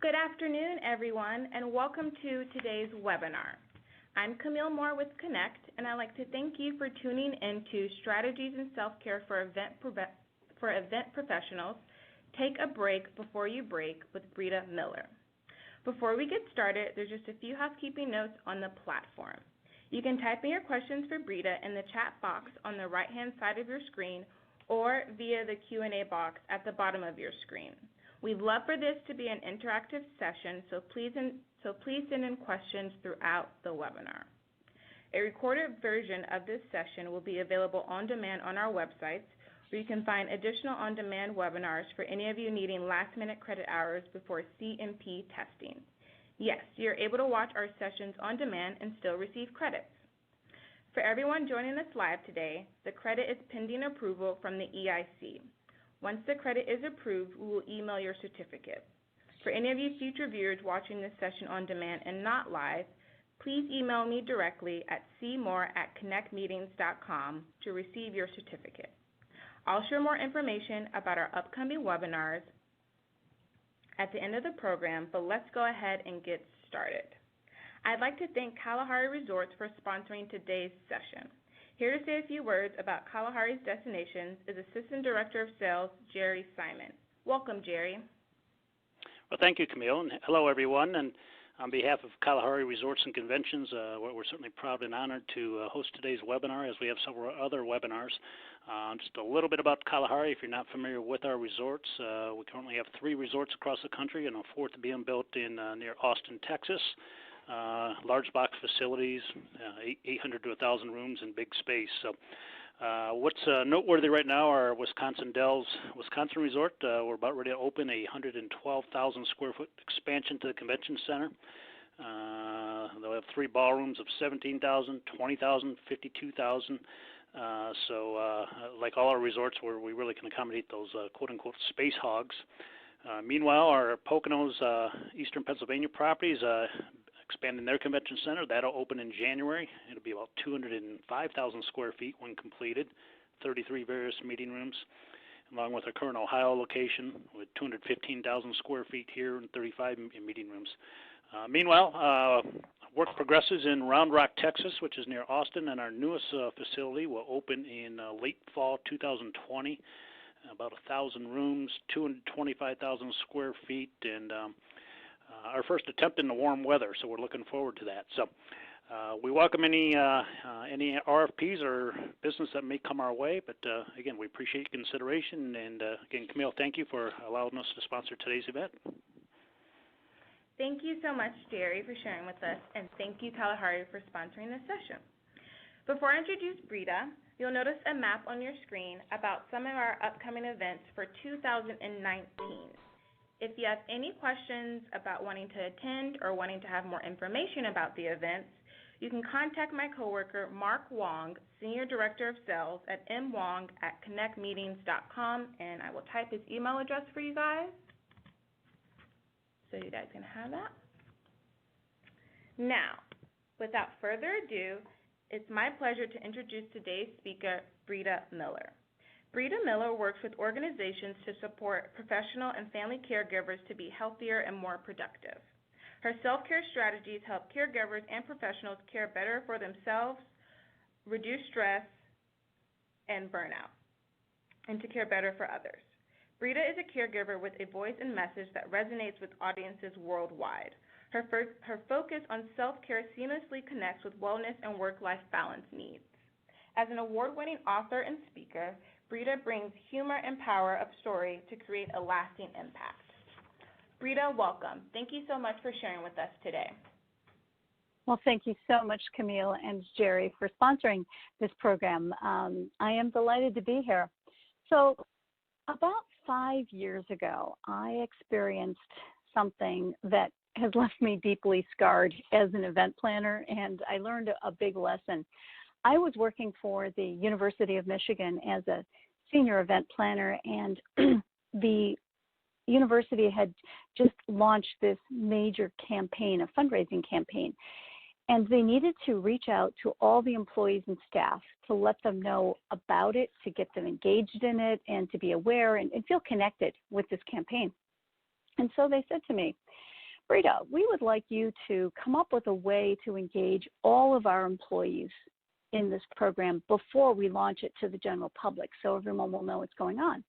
Good afternoon, everyone, and welcome to today's webinar. I'm Camille Moore with Connect, and I'd like to thank you for tuning in to Strategies in Self-Care for Event Professionals, Take a Break Before You Break with Brita Miller. Before we get started, there's just a few housekeeping notes on the platform. You can type in your questions for Brita in the chat box on the right-hand side of your screen or via the Q&A box at the bottom of your screen. We'd love for this to be an interactive session, so please send in questions throughout the webinar. A recorded version of this session will be available on demand on our websites, where you can find additional on-demand webinars for any of you needing last-minute credit hours before CMP testing. Yes, you're able to watch our sessions on demand and still receive credits. For everyone joining us live today, the credit is pending approval from the EIC. Once the credit is approved, we will email your certificate. For any of you future viewers watching this session on demand and not live, please email me directly at cmoore@connectmeetings.com to receive your certificate. I'll share more information about our upcoming webinars at the end of the program, but let's go ahead and get started. I'd like to thank Kalahari Resorts for sponsoring today's session. Here to say a few words about Kalahari's destinations is Assistant Director of Sales, Jerry Simon. Welcome, Jerry. Well, thank you, Camille, and hello, everyone. And on behalf of Kalahari Resorts and Conventions, we're certainly proud and honored to host today's webinar, as we have several other webinars. Just a little bit about Kalahari, if you're not familiar with our resorts. We currently have 3 resorts across the country and a 4th being built in near Austin, Texas. Large box facilities, 800 to 1,000 rooms and big space. So what's noteworthy right now are Wisconsin Dells Wisconsin Resort. We're about ready to open a 112,000 square foot expansion to the convention center. They'll have 3 ballrooms of 17,000, 20,000, 52,000. So like all our resorts, where we really can accommodate those quote-unquote space hogs. Meanwhile, our Poconos Eastern Pennsylvania properties expanding their convention center. That'll open in January. It'll be about 205,000 square feet when completed, 33 various meeting rooms, along with our current Ohio location with 215,000 square feet here and 35 meeting rooms. Meanwhile, work progresses in Round Rock, Texas, which is near Austin, and our newest facility will open in late fall 2020. About 1,000 rooms, 225,000 square feet, and our first attempt in the warm weather, so we're looking forward to that. So we welcome any RFPs or business that may come our way, but again, we appreciate your consideration, and again, Camille, thank you for allowing us to sponsor today's event. Thank you so much, Jerry, for sharing with us, and thank you, Kalahari, for sponsoring this session. Before I introduce Brita, you'll notice a map on your screen about some of our upcoming events for 2019. If you have any questions about wanting to attend or wanting to have more information about the events, you can contact my coworker, Mark Wong, Senior Director of Sales at mwong@connectmeetings.com, and I will type his email address for you guys so you guys can have that. Now, without further ado, it's my pleasure to introduce today's speaker, Brita Miller. Brita Miller works with organizations to support professional and family caregivers to be healthier and more productive. Her self-care strategies help caregivers and professionals care better for themselves, reduce stress and burnout, and to care better for others. Brita is a caregiver with a voice and message that resonates with audiences worldwide. Her focus on self-care seamlessly connects with wellness and work-life balance needs. As an award-winning author and speaker, Brita brings humor and power of story to create a lasting impact. Brita, welcome. Thank you so much for sharing with us today. Well, thank you so much, Camille and Jerry, for sponsoring this program. I am delighted to be here. So about 5 years ago, I experienced something that has left me deeply scarred as an event planner, and I learned a big lesson. I was working for the University of Michigan as a senior event planner, and the university had just launched this major campaign, a fundraising campaign, and they needed to reach out to all the employees and staff to let them know about it, to get them engaged in it, and to be aware and feel connected with this campaign. And so they said to me, Rita, we would like you to come up with a way to engage all of our employees in this program before we launch it to the general public so everyone will know what's going on.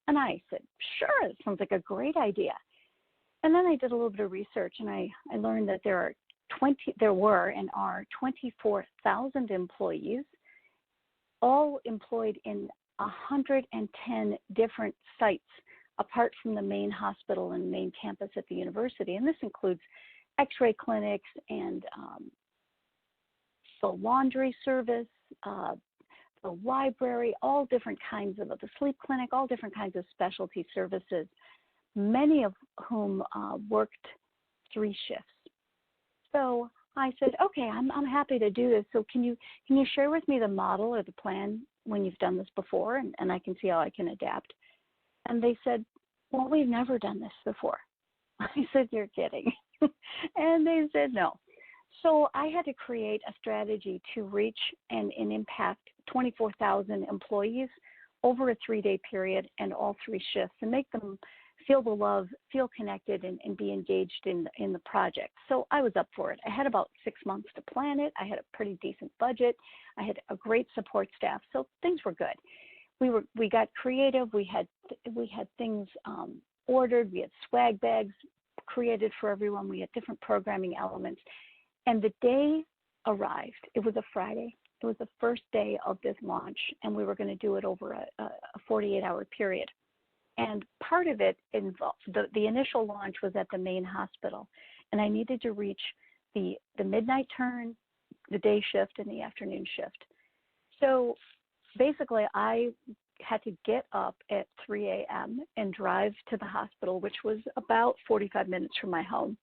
And I said, sure, it sounds like a great idea. And then I did a little bit of research, and I learned that there were and are 24,000 employees, all employed in 110 different sites apart from the main hospital and main campus at the university. And this includes x-ray clinics and the laundry service, the library, all different kinds of, the sleep clinic, all different kinds of specialty services, many of whom worked 3 shifts. So I said, okay, I'm happy to do this. So can you share with me the model or the plan when you've done this before, and I can see how I can adapt? And they said, well, we've never done this before. I said, you're kidding. And they said no. So I had to create a strategy to reach and impact 24,000 employees over a 3-day period and all 3 shifts, and make them feel the love, feel connected, and be engaged in the project. So I was up for it. I had about 6 months to plan it. I had a pretty decent budget. I had a great support staff, so things were good. We got creative. We had things ordered. We had swag bags created for everyone. We had different programming elements. And the day arrived. It was a Friday. It was the first day of this launch, and we were going to do it over a 48-hour period. And part of it involved, the initial launch was at the main hospital, and I needed to reach the midnight turn, the day shift, and the afternoon shift. So basically, I had to get up at 3 a.m. and drive to the hospital, which was about 45 minutes from my home.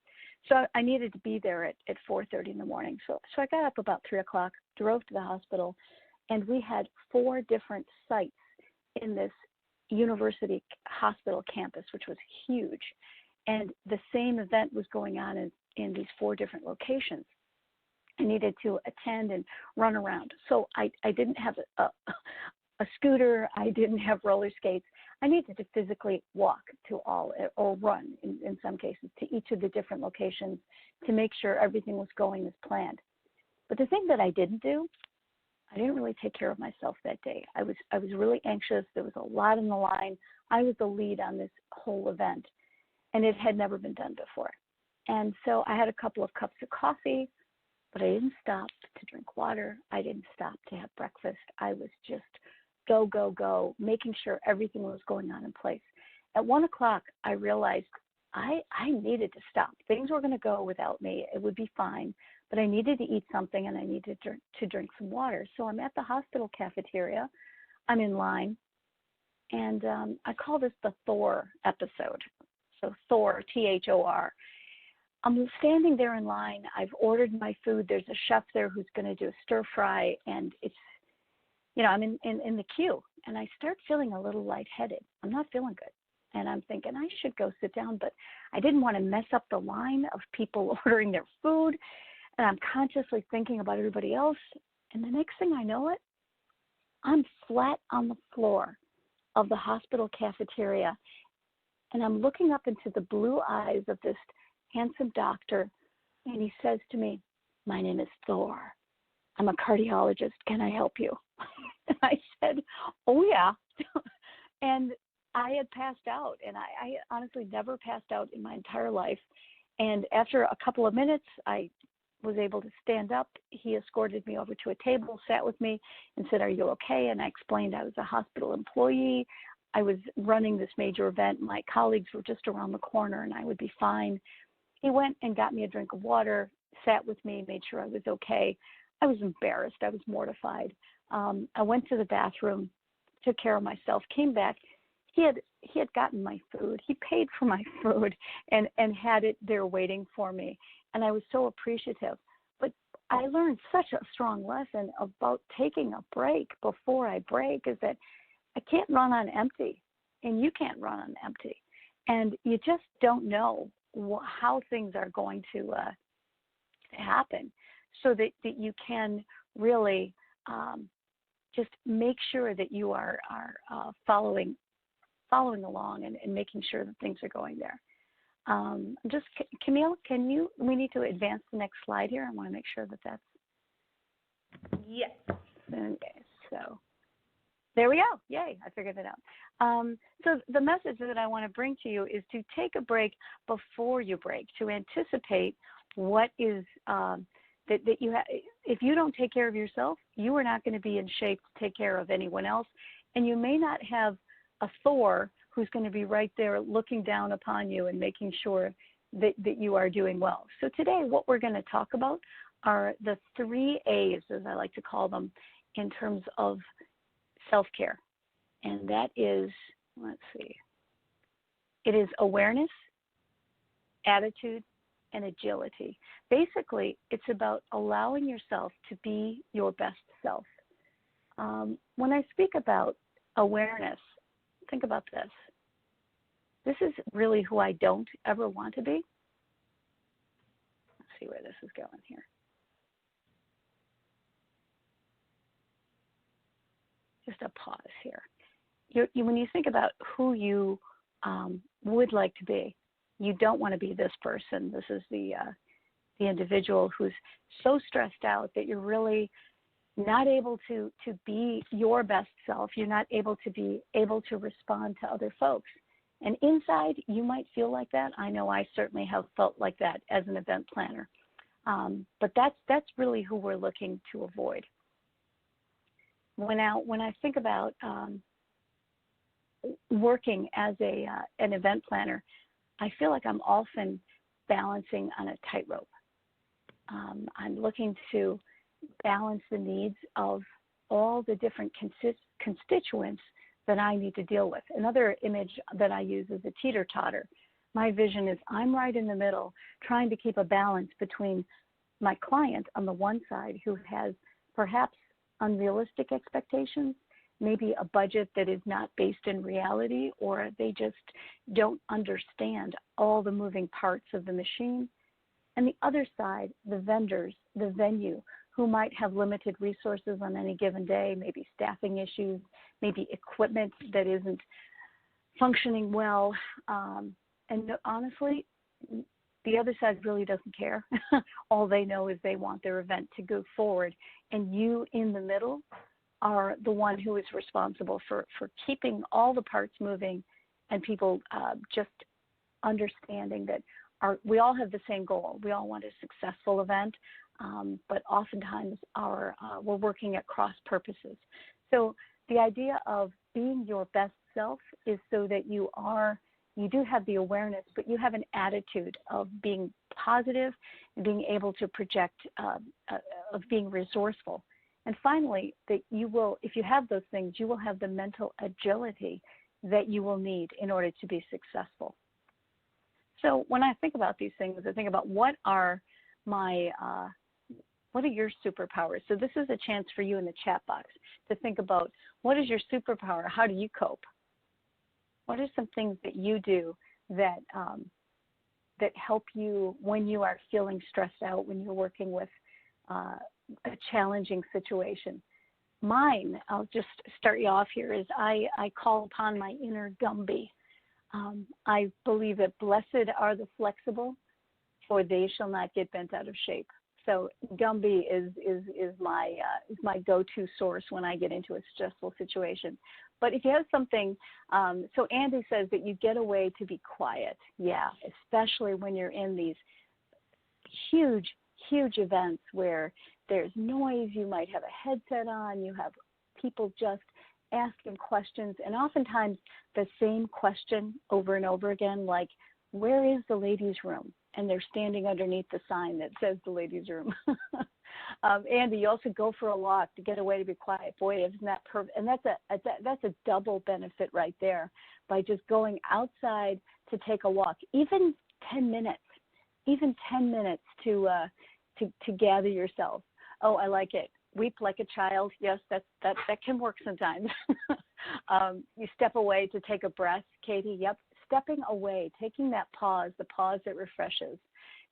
So I needed to be there at 4:30 in the morning. So I got up about 3 o'clock, drove to the hospital, and we had 4 different sites in this university hospital campus, which was huge. And the same event was going on in these 4 different locations. I needed to attend and run around. So I didn't have a scooter. I didn't have roller skates. I needed to physically walk to all, or run in some cases, to each of the different locations to make sure everything was going as planned. But the thing that I didn't do, I didn't really take care of myself that day. I was really anxious. There was a lot on the line. I was the lead on this whole event, and it had never been done before. And so I had a couple of cups of coffee, but I didn't stop to drink water. I didn't stop to have breakfast. I was just go, go, go, making sure everything was going on in place. At 1 o'clock, I realized I needed to stop. Things were going to go without me. It would be fine, but I needed to eat something and I needed to drink some water. So I'm at the hospital cafeteria. I'm in line, and I call this the Thor episode. So Thor, Thor. I'm standing there in line. I've ordered my food. There's a chef there who's going to do a stir fry, and it's, I'm in the queue, and I start feeling a little lightheaded. I'm not feeling good. And I'm thinking I should go sit down, but I didn't want to mess up the line of people ordering their food. And I'm consciously thinking about everybody else. And the next thing I know I'm flat on the floor of the hospital cafeteria. And I'm looking up into the blue eyes of this handsome doctor. And he says to me, "My name is Thor. I'm a cardiologist. Can I help you?" And I said, "Oh, yeah." And I had passed out, and I honestly never passed out in my entire life. And after a couple of minutes, I was able to stand up. He escorted me over to a table, sat with me, and said, "Are you okay?" And I explained I was a hospital employee. I was running this major event. My colleagues were just around the corner, and I would be fine. He went and got me a drink of water, sat with me, made sure I was okay. I was embarrassed. I was mortified. I went to the bathroom, took care of myself, came back. He had gotten my food. He paid for my food and had it there waiting for me. And I was so appreciative. But I learned such a strong lesson about taking a break before I break, is that I can't run on empty, and you can't run on empty. And you just don't know how things are going to happen, so that you can really just make sure that you are following along and making sure that things are going there. Camille, we need to advance the next slide here. I want to make sure that that's, Yes. okay, so there we go. Yay, I figured it out. So the message that I want to bring to you is to take a break before you break, to anticipate what is, that you have. If you don't take care of yourself, you are not going to be in shape to take care of anyone else. And you may not have a Thor who's going to be right there looking down upon you and making sure that you are doing well. So today what we're going to talk about are the 3 A's, as I like to call them, in terms of self-care. And that is, let's see, it is awareness, attitude, and agility. Basically, it's about allowing yourself to be your best self. When I speak about awareness, think about this. This is really who I don't ever want to be. Let's see where this is going here. Just a pause here. When you think about who you would like to be, you don't want to be this person. This is the individual who's so stressed out that you're really not able to be your best self. You're not able to respond to other folks. And inside, you might feel like that. I know I certainly have felt like that as an event planner. But that's really who we're looking to avoid. When I think about working as an event planner, I feel like I'm often balancing on a tightrope. I'm looking to balance the needs of all the different constituents that I need to deal with. Another image that I use is a teeter-totter. My vision is I'm right in the middle, trying to keep a balance between my client on the one side, who has perhaps unrealistic expectations, maybe a budget that is not based in reality, or they just don't understand all the moving parts of the machine. And the other side, the vendors, the venue, who might have limited resources on any given day, maybe staffing issues, maybe equipment that isn't functioning well. And honestly, the other side really doesn't care. All they know is they want their event to go forward. And you in the middle are the one who is responsible for keeping all the parts moving, and people just understanding that we all have the same goal. We all want a successful event, but oftentimes we're working at cross purposes. So the idea of being your best self is so that you do have the awareness, but you have an attitude of being positive and being able to project, of being resourceful. And finally, that you will, if you have those things, you will have the mental agility that you will need in order to be successful. So when I think about these things, I think about what are your superpowers? So this is a chance for you in the chat box to think about, what is your superpower? How do you cope? What are some things that you do that help you when you are feeling stressed out, when you're working with a challenging situation? Mine, I'll just start you off here, is I call upon my inner Gumby. I believe that blessed are the flexible, for they shall not get bent out of shape. So Gumby is my go-to source when I get into a stressful situation. But if you have something, so Andy says that you get away to be quiet. Yeah, especially when you're in these huge events where there's noise, you might have a headset on, you have people just asking questions, and oftentimes the same question over and over again, like, where is the ladies' room? And they're standing underneath the sign that says the ladies' room. Andy, you also go for a walk to get away to be quiet. Boy, isn't that perfect? And that's a double benefit right there, by just going outside to take a walk, even 10 minutes to gather yourself. Oh, I like it. Weep like a child. Yes, that can work sometimes. You step away to take a breath. Katie, yep. Stepping away, taking that pause, the pause that refreshes.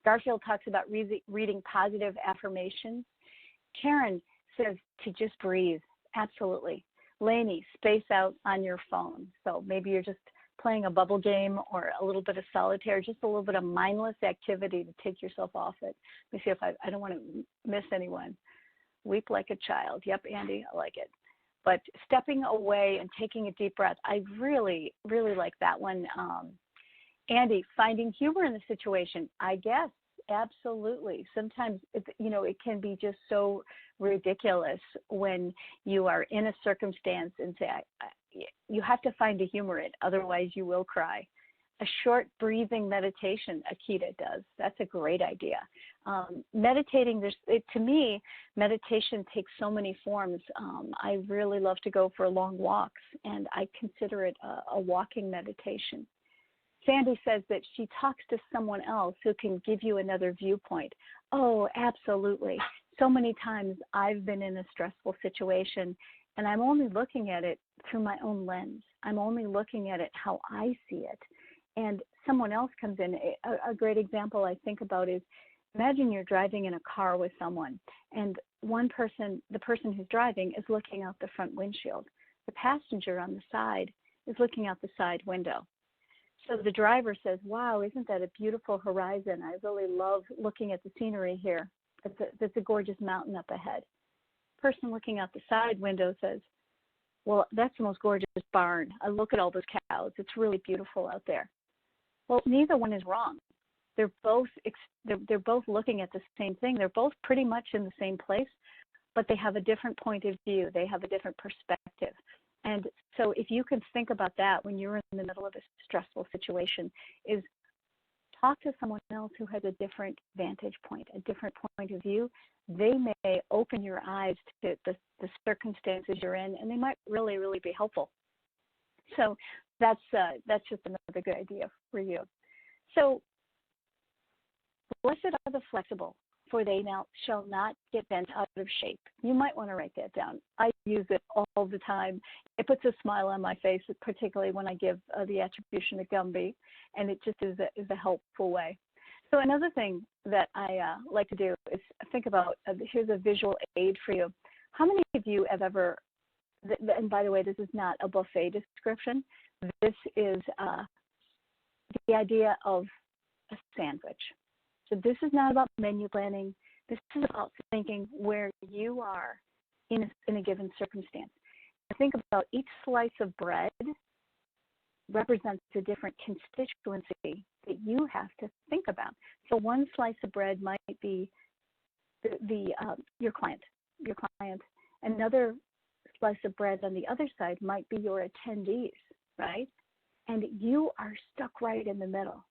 Garfield talks about reading positive affirmations. Karen says to just breathe. Absolutely. Lainey, space out on your phone. So maybe you're just playing a bubble game or a little bit of solitaire, just a little bit of mindless activity to take yourself off it. Let me see if I don't want to miss anyone. Weep like a child. Yep, Andy, I like it. But stepping away and taking a deep breath, I really, really like that one. Andy, finding humor in the situation, I guess, absolutely. Sometimes, it can be just so ridiculous when you are in a circumstance and say, you have to find a humor in it, otherwise you will cry. A short breathing meditation, Akita does. That's a great idea. Meditating, to me, meditation takes so many forms. I really love to go for long walks, and I consider it a walking meditation. Sandy says that she talks to someone else who can give you another viewpoint. Oh, absolutely. So many times I've been in a stressful situation, and I'm only looking at it through my own lens. I'm only looking at it how I see it. And someone else comes in. A great example I think about is, imagine you're driving in a car with someone, and the person who's driving is looking out the front windshield. The passenger on the side is looking out the side window. So the driver says, wow, isn't that a beautiful horizon? I really love looking at the scenery here. That's a gorgeous mountain up ahead. The person looking out the side window says, well, that's the most gorgeous barn. I look at all those cows. It's really beautiful out there. Well, neither one is wrong. They're both looking at the same thing. They're both pretty much in the same place, but they have a different point of view. They have a different perspective. And so if you can think about that when you're in the middle of a stressful situation, is talk to someone else who has a different vantage point, a different point of view. They may open your eyes to the circumstances you're in, and they might really, really be helpful. So that's just another good idea for you. So blessed are the flexible, for they shall not get bent out of shape. You might want to write that down. I use it all the time. It puts a smile on my face, particularly when I give the attribution to Gumby, and it just is a helpful way. So another thing that I like to do is think about, here's a visual aid for you. How many of you have ever, and by the way, this is not a buffet description, this is the idea of a sandwich. So this is not about menu planning. This is about thinking where you are in a given circumstance. Think about each slice of bread represents a different constituency that you have to think about. So one slice of bread might be your client. Another slice of bread on the other side might be your attendees, right? And you are stuck right in the middle.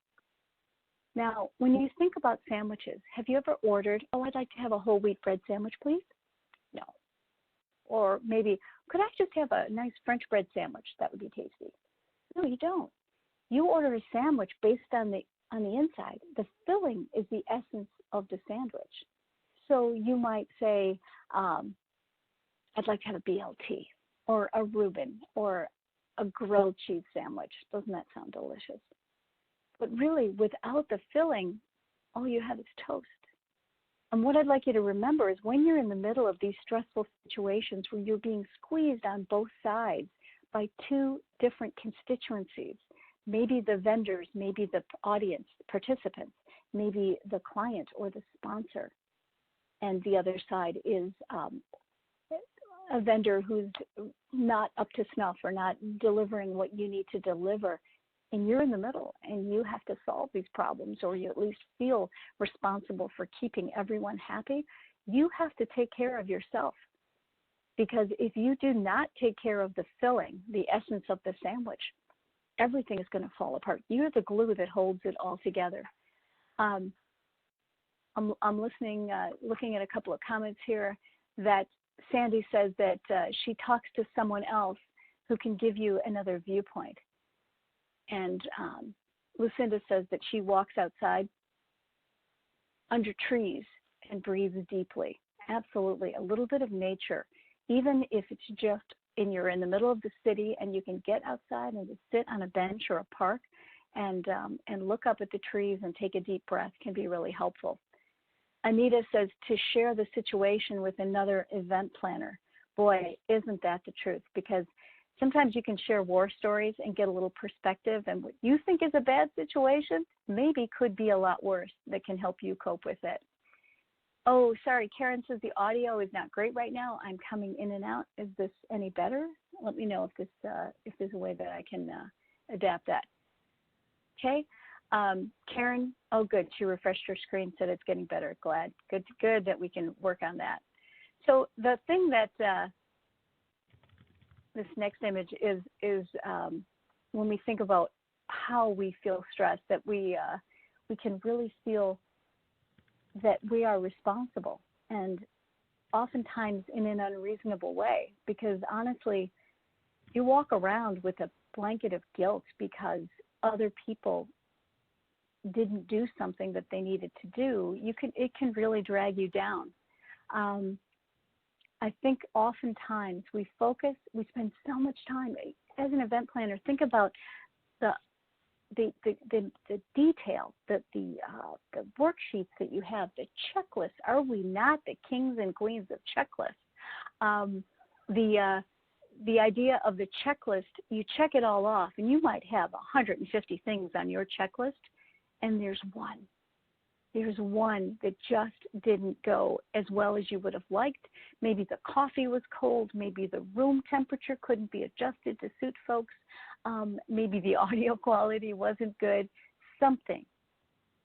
Now, when you think about sandwiches, have you ever ordered, oh, I'd like to have a whole wheat bread sandwich, please? No. Or maybe, could I just have a nice French bread sandwich? That would be tasty. No, you don't. You order a sandwich based on the inside. The filling is the essence of the sandwich. So you might say, I'd like to have a BLT or a Reuben or a grilled cheese sandwich. Doesn't that sound delicious? But really, without the filling, all you have is toast. And what I'd like you to remember is when you're in the middle of these stressful situations where you're being squeezed on both sides by two different constituencies, maybe the vendors, maybe the audience, participants, maybe the client or the sponsor, and the other side is a vendor who's not up to snuff or not delivering what you need to deliver. And you're in the middle, and you have to solve these problems, or you at least feel responsible for keeping everyone happy. You have to take care of yourself, because if you do not take care of the filling, the essence of the sandwich, everything is going to fall apart. You're the glue that holds it all together. I'm listening, looking at a couple of comments here that Sandy says that she talks to someone else who can give you another viewpoint. And Lucinda says that she walks outside under trees and breathes deeply. Absolutely. A little bit of nature, even if it's just you're in the middle of the city and you can get outside and just sit on a bench or a park and look up at the trees and take a deep breath can be really helpful. Anita says to share the situation with another event planner. Boy, isn't that the truth? Because Sometimes you can share war stories and get a little perspective, and what you think is a bad situation maybe could be a lot worse that can help you cope with it. Oh, sorry, Karen says the audio is not great right now. I'm coming in and out. Is this any better? Let me know if there's a way that I can adapt that. Okay, Karen, oh good, she refreshed her screen, said it's getting better. Glad, good that we can work on that. So the thing that this next image is when we think about how we feel stressed, that we can really feel that we are responsible, and oftentimes in an unreasonable way, because honestly, you walk around with a blanket of guilt because other people didn't do something that they needed to do. It can really drag you down. I think oftentimes we spend so much time as an event planner. Think about the detail, the worksheets that you have, the checklists. Are we not the kings and queens of checklists? The idea of the checklist, you check it all off, and you might have 150 things on your checklist, and there's one. There's one that just didn't go as well as you would have liked. Maybe the coffee was cold. Maybe the room temperature couldn't be adjusted to suit folks. Maybe the audio quality wasn't good, something.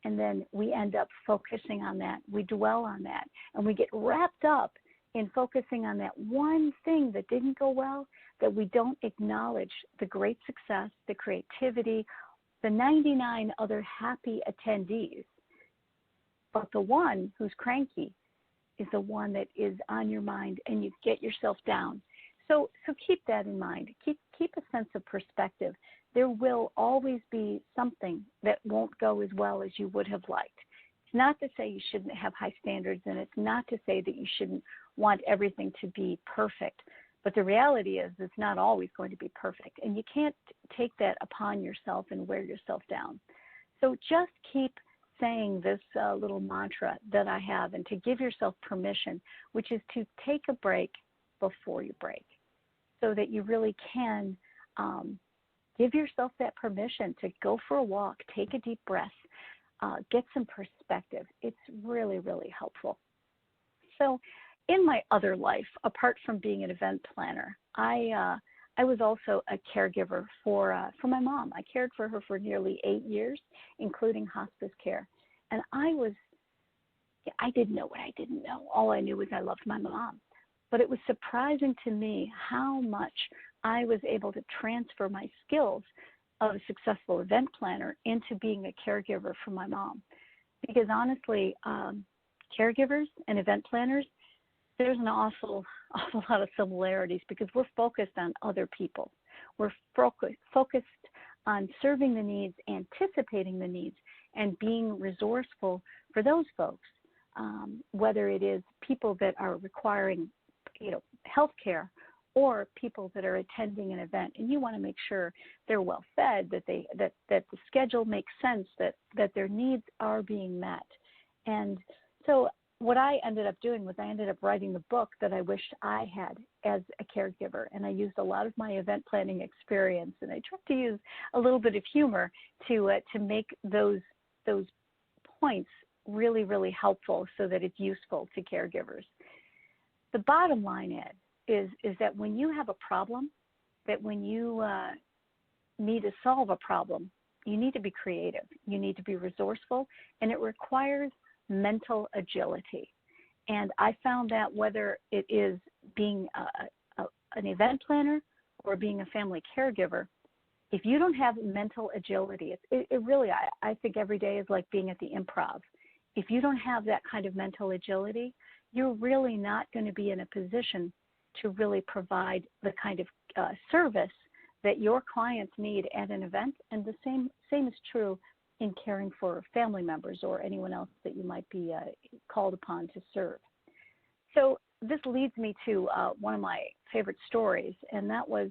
And then we end up focusing on that. We dwell on that. And we get wrapped up in focusing on that one thing that didn't go well, that we don't acknowledge the great success, the creativity, the 99 other happy attendees. But the one who's cranky is the one that is on your mind, and you get yourself down. So keep that in mind. Keep a sense of perspective. There will always be something that won't go as well as you would have liked. It's not to say you shouldn't have high standards, and it's not to say that you shouldn't want everything to be perfect. But the reality is it's not always going to be perfect, and you can't take that upon yourself and wear yourself down. So just keep saying this little mantra that I have, and to give yourself permission, which is to take a break before you break, so that you really can give yourself that permission to go for a walk, take a deep breath, get some perspective. It's really, really helpful. So in my other life, apart from being an event planner, I was also a caregiver for my mom. I cared for her for nearly 8 years, including hospice care. And I didn't know what I didn't know. All I knew was I loved my mom. But it was surprising to me how much I was able to transfer my skills of a successful event planner into being a caregiver for my mom. Because honestly, caregivers and event planners, there's an awful lot of similarities, because we're focused on other people. We're focused on serving the needs, anticipating the needs, and being resourceful for those folks, whether it is people that are requiring, health care, or people that are attending an event. And you want to make sure they're well fed, that the schedule makes sense, that their needs are being met. And so what I ended up doing was I ended up writing the book that I wished I had as a caregiver, and I used a lot of my event planning experience, and I tried to use a little bit of humor to make those points really, really helpful, so that it's useful to caregivers. The bottom line is that when you have a problem, that when you need to solve a problem, you need to be creative, you need to be resourceful, and it requires mental agility. And I found that whether it is being an event planner or being a family caregiver, if you don't have mental agility, it really, I think every day is like being at the Improv. If you don't have that kind of mental agility, you're really not going to be in a position to really provide the kind of service that your clients need at an event. And the same is true in caring for family members or anyone else that you might be called upon to serve. So this leads me to one of my favorite stories, and that was,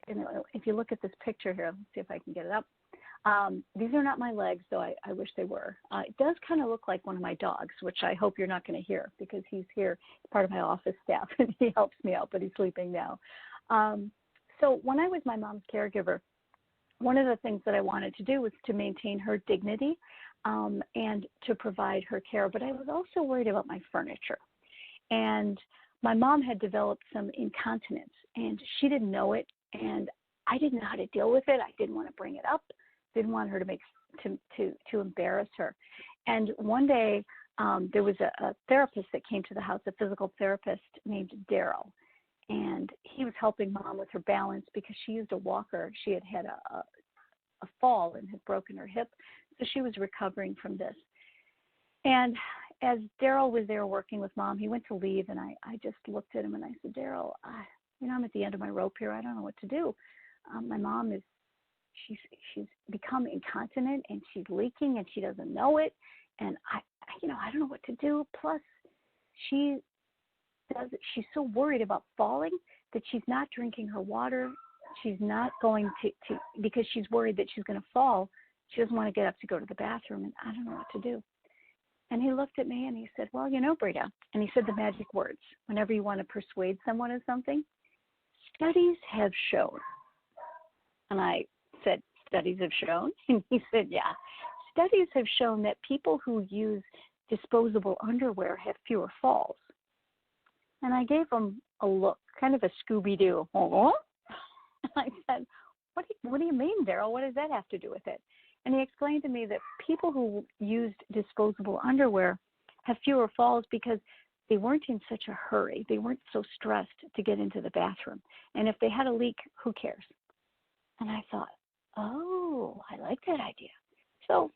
if you look at this picture here, let's see if I can get it up. These are not my legs, though I wish they were. It does kind of look like one of my dogs, which I hope you're not going to hear, because he's here, part of my office staff, and he helps me out, but he's sleeping now. So when I was my mom's caregiver, one of the things that I wanted to do was to maintain her dignity and to provide her care, but I was also worried about my furniture. And my mom had developed some incontinence, and she didn't know it, and I didn't know how to deal with it. I didn't want to bring it up, didn't want her to embarrass her. And one day, there was a therapist that came to the house, a physical therapist named Daryl, and he was helping Mom with her balance because she used a walker. She had had a fall and had broken her hip, so she was recovering from this. And as Daryl was there working with Mom, he went to leave, and I just looked at him and I said, Daryl, I'm at the end of my rope here. I don't know what to do. My mom she's become incontinent, and she's leaking, and she doesn't know it, and I don't know what to do. Plus, she's so worried about falling that she's not drinking her water. She's not going to because she's worried that she's going to fall. She doesn't want to get up to go to the bathroom, and I don't know what to do. And he looked at me and he said, well, Brita, and he said the magic words, whenever you want to persuade someone of something, studies have shown. And I said, studies have shown? And he said, yeah. Studies have shown that people who use disposable underwear have fewer falls. And I gave him a look, kind of a Scooby-Doo. Oh? I said, what do you mean, Daryl? What does that have to do with it? And he explained to me that people who used disposable underwear have fewer falls because they weren't in such a hurry. They weren't so stressed to get into the bathroom. And if they had a leak, who cares? And I thought, oh, I like that idea. So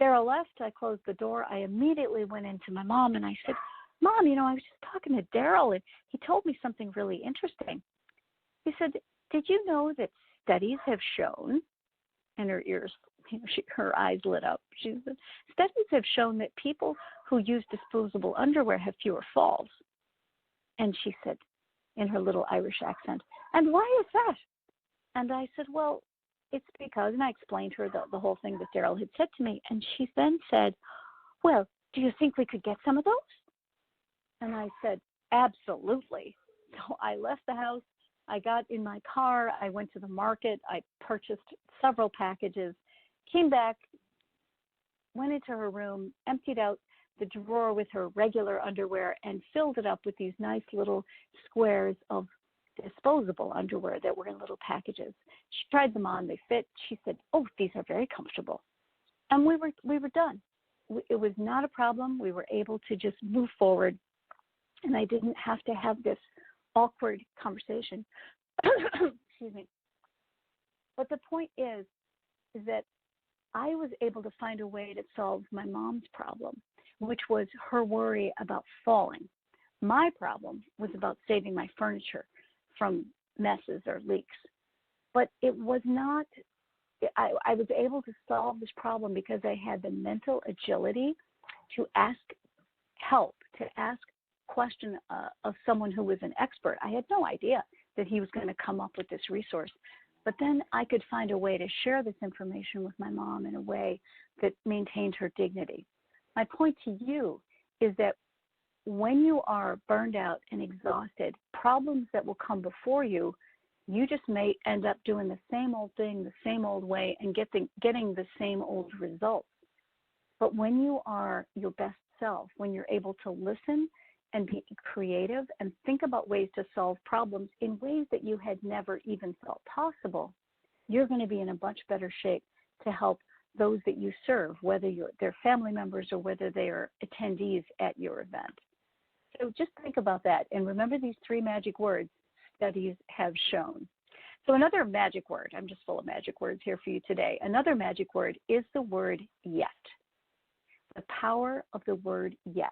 Daryl left. I closed the door. I immediately went into my mom and I said, Mom, I was just talking to Daryl and he told me something really interesting. He said, did you know that studies have shown, and her ears, her eyes lit up. She said, studies have shown that people who use disposable underwear have fewer falls. And she said, in her little Irish accent, and why is that? And I said, well, it's because, and I explained to her the whole thing that Daryl had said to me. And she then said, well, do you think we could get some of those? And I said, absolutely. So I left the house. I got in my car. I went to the market. I purchased several packages, came back, went into her room, emptied out the drawer with her regular underwear, and filled it up with these nice little squares of disposable underwear that were in little packages. She tried them on. They fit. She said, oh, these are very comfortable. And we were done. It was not a problem. We were able to just move forward, and I didn't have to have this awkward conversation. Excuse me. But the point is that I was able to find a way to solve my mom's problem, which was her worry about falling. My problem was about saving my furniture from messes or leaks. But it was not, I was able to solve this problem because I had the mental agility to ask help, to ask question of someone who was an expert. I had no idea that he was going to come up with this resource. But then I could find a way to share this information with my mom in a way that maintained her dignity. My point to you is that when you are burned out and exhausted, problems that will come before you, you just may end up doing the same old thing the same old way and getting the same old results. But when you are your best self, when you're able to listen and be creative and think about ways to solve problems in ways that you had never even thought possible, you're going to be in a much better shape to help those that you serve, whether they're family members or whether they are attendees at your event. So just think about that. And remember these 3 magic words, studies have shown. So another magic word, I'm just full of magic words here for you today. Another magic word is the word yet. The power of the word yet.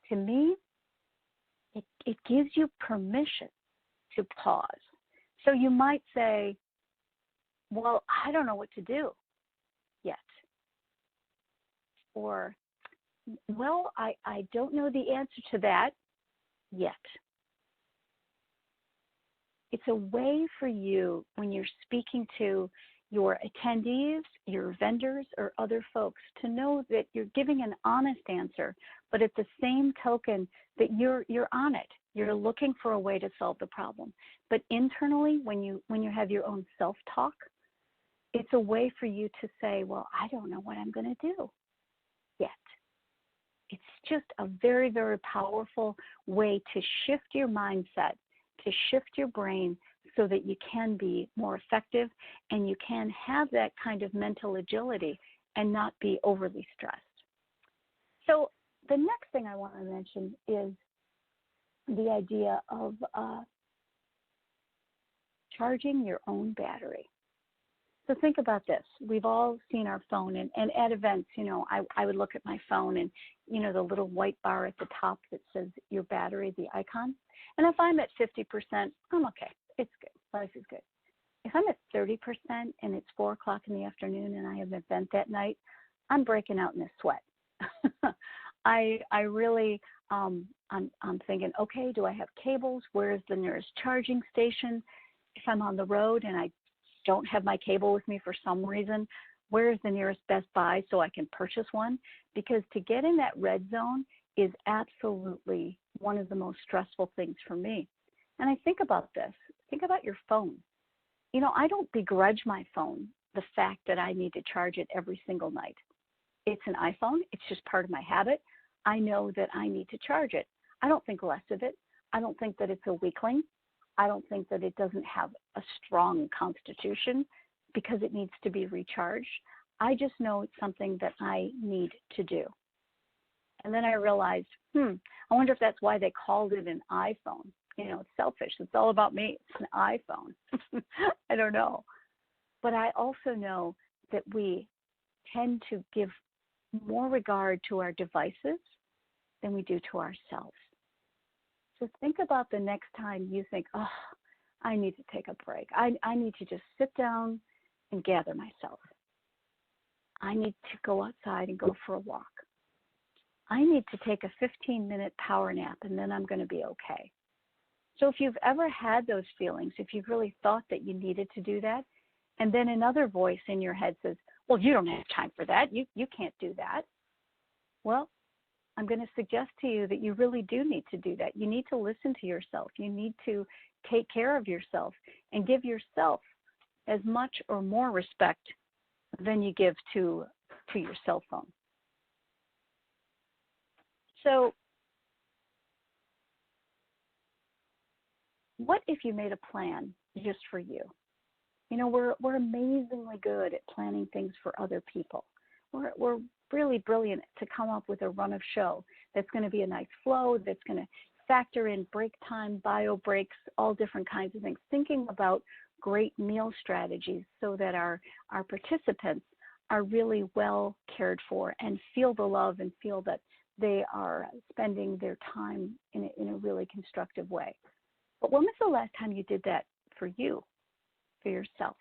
To me, it gives you permission to pause. So you might say, well, I don't know what to do yet. Or, well, I don't know the answer to that yet. It's a way for you, when you're speaking to your attendees, your vendors, or other folks to know that you're giving an honest answer, but at the same token that you're on it. You're looking for a way to solve the problem. But internally, when you have your own self-talk, it's a way for you to say, well, I don't know what I'm going to do yet. It's just a very, very powerful way to shift your mindset, to shift your brain so that you can be more effective and you can have that kind of mental agility and not be overly stressed. So the next thing I want to mention is the idea of charging your own battery. So think about this. We've all seen our phone, and at events, I would look at my phone and, the little white bar at the top that says your battery, the icon. And if I'm at 50%, I'm okay. It's good. Life is good. If I'm at 30% and it's 4 o'clock in the afternoon and I have an event that night, I'm breaking out in a sweat. I really, I'm thinking, okay, do I have cables? Where's the nearest charging station? If I'm on the road and I don't have my cable with me for some reason, where's the nearest Best Buy so I can purchase one? Because to get in that red zone is absolutely one of the most stressful things for me. And I think about this. Think about your phone. I don't begrudge my phone the fact that I need to charge it every single night. It's an iPhone. It's just part of my habit. I know that I need to charge it. I don't think less of it. I don't think that it's a weakling. I don't think that it doesn't have a strong constitution because it needs to be recharged. I just know it's something that I need to do. And then I realized, I wonder if that's why they called it an iPhone. It's selfish. It's all about me. It's an iPhone. I don't know. But I also know that we tend to give more regard to our devices than we do to ourselves. So think about the next time you think, oh, I need to take a break. I need to just sit down and gather myself. I need to go outside and go for a walk. I need to take a 15-minute power nap and then I'm going to be okay. So if you've ever had those feelings, if you've really thought that you needed to do that, and then another voice in your head says, well, you don't have time for that. You can't do that. Well, I'm going to suggest to you that you really do need to do that. You need to listen to yourself. You need to take care of yourself and give yourself as much or more respect than you give to your cell phone. So what if you made a plan just for you? We're amazingly good at planning things for other people. We're really brilliant to come up with a run of show that's going to be a nice flow, that's going to factor in break time, bio breaks, all different kinds of things, thinking about great meal strategies so that our participants are really well cared for and feel the love and feel that they are spending their time in a really constructive way. But when was the last time you did that for you, for yourself?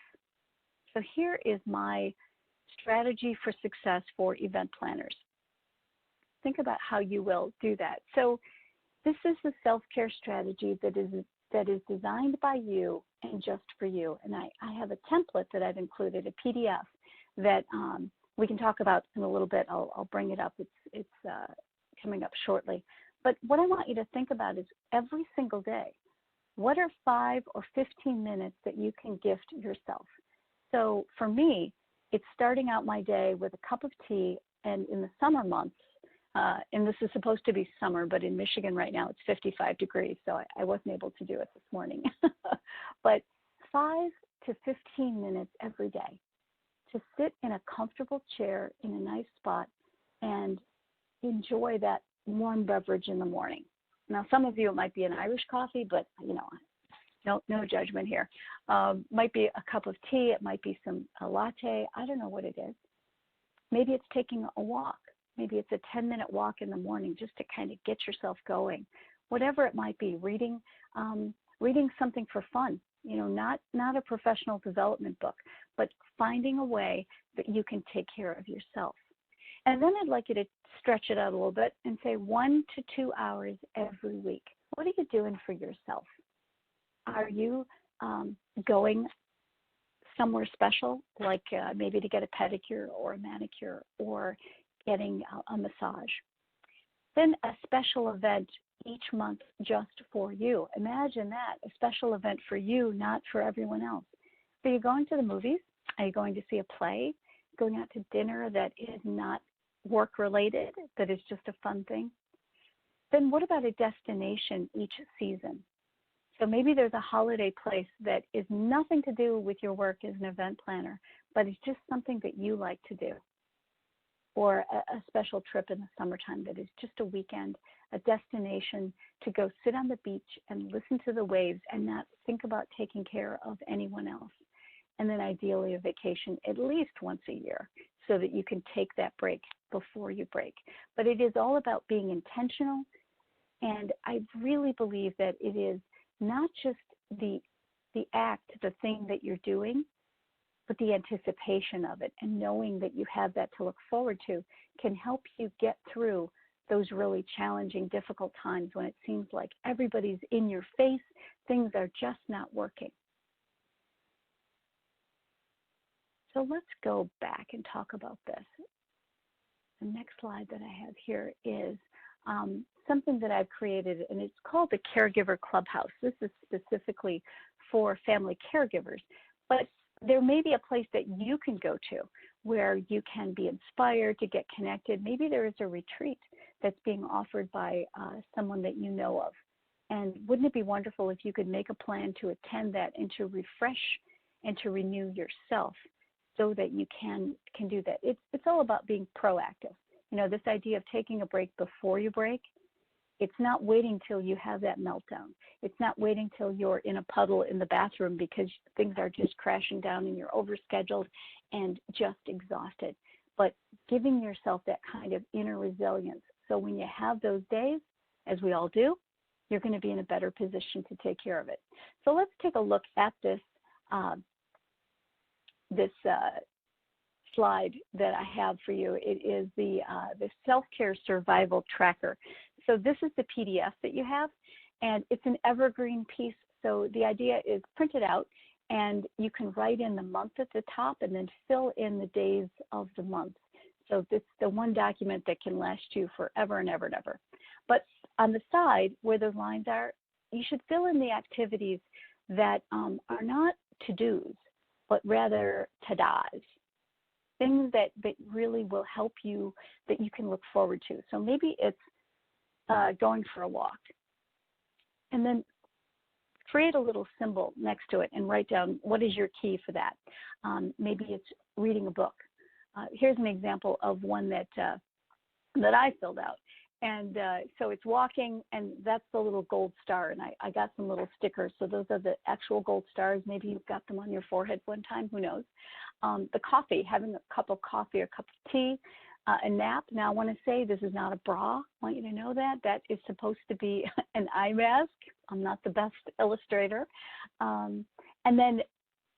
So here is my strategy for success for event planners. Think about how you will do that. So this is the self-care strategy that is designed by you and just for you. And I have a template that I've included, a PDF that we can talk about in a little bit. I'll bring it up. It's coming up shortly. But what I want you to think about is every single day, what are 5 or 15 minutes that you can gift yourself? So for me, it's starting out my day with a cup of tea, and in the summer months, and this is supposed to be summer, but in Michigan right now it's 55 degrees, so I wasn't able to do it this morning. But 5 to 15 minutes every day to sit in a comfortable chair in a nice spot and enjoy that warm beverage in the morning. Now, some of you, it might be an Irish coffee, but, no judgment here. Might be a cup of tea. It might be a latte. I don't know what it is. Maybe it's taking a walk. Maybe it's a 10-minute walk in the morning just to kind of get yourself going. Whatever it might be, reading something for fun, not a professional development book, but finding a way that you can take care of yourself. And then I'd like you to stretch it out a little bit and say 1 to 2 hours every week. What are you doing for yourself? Are you going somewhere special, like maybe to get a pedicure or a manicure or getting a massage. Then a special event each month just for you. Imagine that, a special event for you, not for everyone else. Are you going to the movies? Are you going to see a play? Going out to dinner that is not work related, that is just a fun thing? Then what about a destination each season? So maybe there's a holiday place that is nothing to do with your work as an event planner, but it's just something that you like to do. Or a special trip in the summertime that is just a weekend, a destination to go sit on the beach and listen to the waves and not think about taking care of anyone else. And then ideally a vacation at least once a year so that you can take that break before you break. But it is all about being intentional, and I really believe that it is not just the act, the thing that you're doing, but the anticipation of it and knowing that you have that to look forward to can help you get through those really challenging, difficult times when it seems like everybody's in your face, things are just not working. So let's go back and talk about this. The next slide that I have here is something that I've created, and it's called the Caregiver Clubhouse. This is specifically for family caregivers, but there may be a place that you can go to where you can be inspired to get connected. Maybe there is a retreat that's being offered by someone that you know of. And wouldn't it be wonderful if you could make a plan to attend that and to refresh and to renew yourself so that you can do that? It's all about being proactive. You know, this idea of taking a break before you break, it's not waiting till you have that meltdown. It's not waiting till you're in a puddle in the bathroom because things are just crashing down and you're overscheduled and just exhausted. But giving yourself that kind of inner resilience. So when you have those days, as we all do, you're going to be in a better position to take care of it. So let's take a look at this slide that I have for you. It is the Self-Care Survival Tracker. So this is the PDF that you have, and it's an evergreen piece. So the idea is print it out, and you can write in the month at the top and then fill in the days of the month. So this is the one document that can last you forever and ever and ever. But on the side where those lines are, you should fill in the activities that are not to-dos, but rather ta-das. Things that really will help you, that you can look forward to. So maybe it's going for a walk. And then create a little symbol next to it and write down what is your key for that. Maybe it's reading a book. Here's an example of one that I filled out. And so it's walking, and that's the little gold star. And I got some little stickers. So those are the actual gold stars. Maybe you've got them on your forehead one time, who knows. The coffee, having a cup of coffee or a cup of tea, a nap. Now I want to say this is not a bra. I want you to know that. That is supposed to be an eye mask. I'm not the best illustrator. And then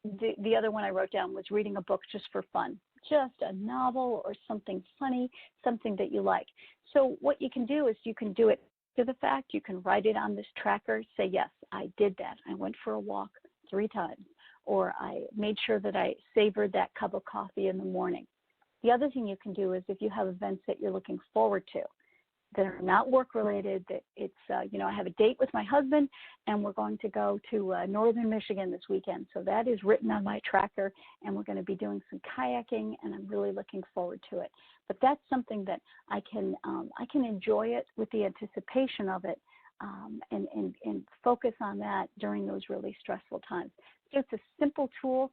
the other one I wrote down was reading a book just for fun. Just a novel or something funny, something that you like. So what you can do is you can do it to the fact. You can write it on this tracker. Say, yes, I did that. I went for a walk 3 times. Or I made sure that I savored that cup of coffee in the morning. The other thing you can do is if you have events that you're looking forward to that are not work related, that it's, I have a date with my husband and we're going to go to northern Michigan this weekend. So that is written on my tracker, and we're going to be doing some kayaking, and I'm really looking forward to it. But that's something that I can enjoy it with the anticipation of it, and focus on that during those really stressful times. So it's a simple tool.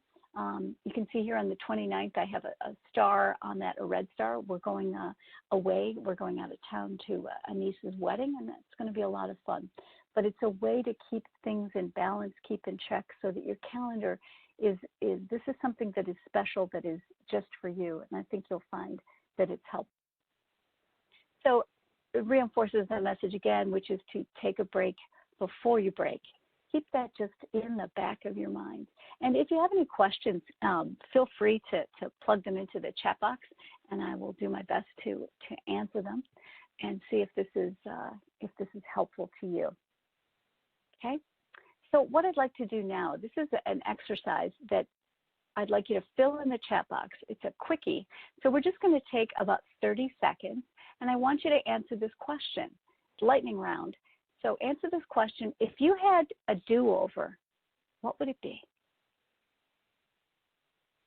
You can see here on the 29th, I have a star on that, a red star. We're going away. We're going out of town to a niece's wedding, and that's going to be a lot of fun. But it's a way to keep things in balance, keep in check, so that your calendar this is something that is special, that is just for you. And I think you'll find that it's helpful. So it reinforces the message again, which is to take a break before you break. Keep that just in the back of your mind. And if you have any questions, feel free to plug them into the chat box, and I will do my best to answer them and see if this is helpful to you. Okay. So what I'd like to do now, this is an exercise that I'd like you to fill in the chat box. It's a quickie. So we're just going to take about 30 seconds, and I want you to answer this question. Lightning round. So answer this question. If you had a do-over, what would it be?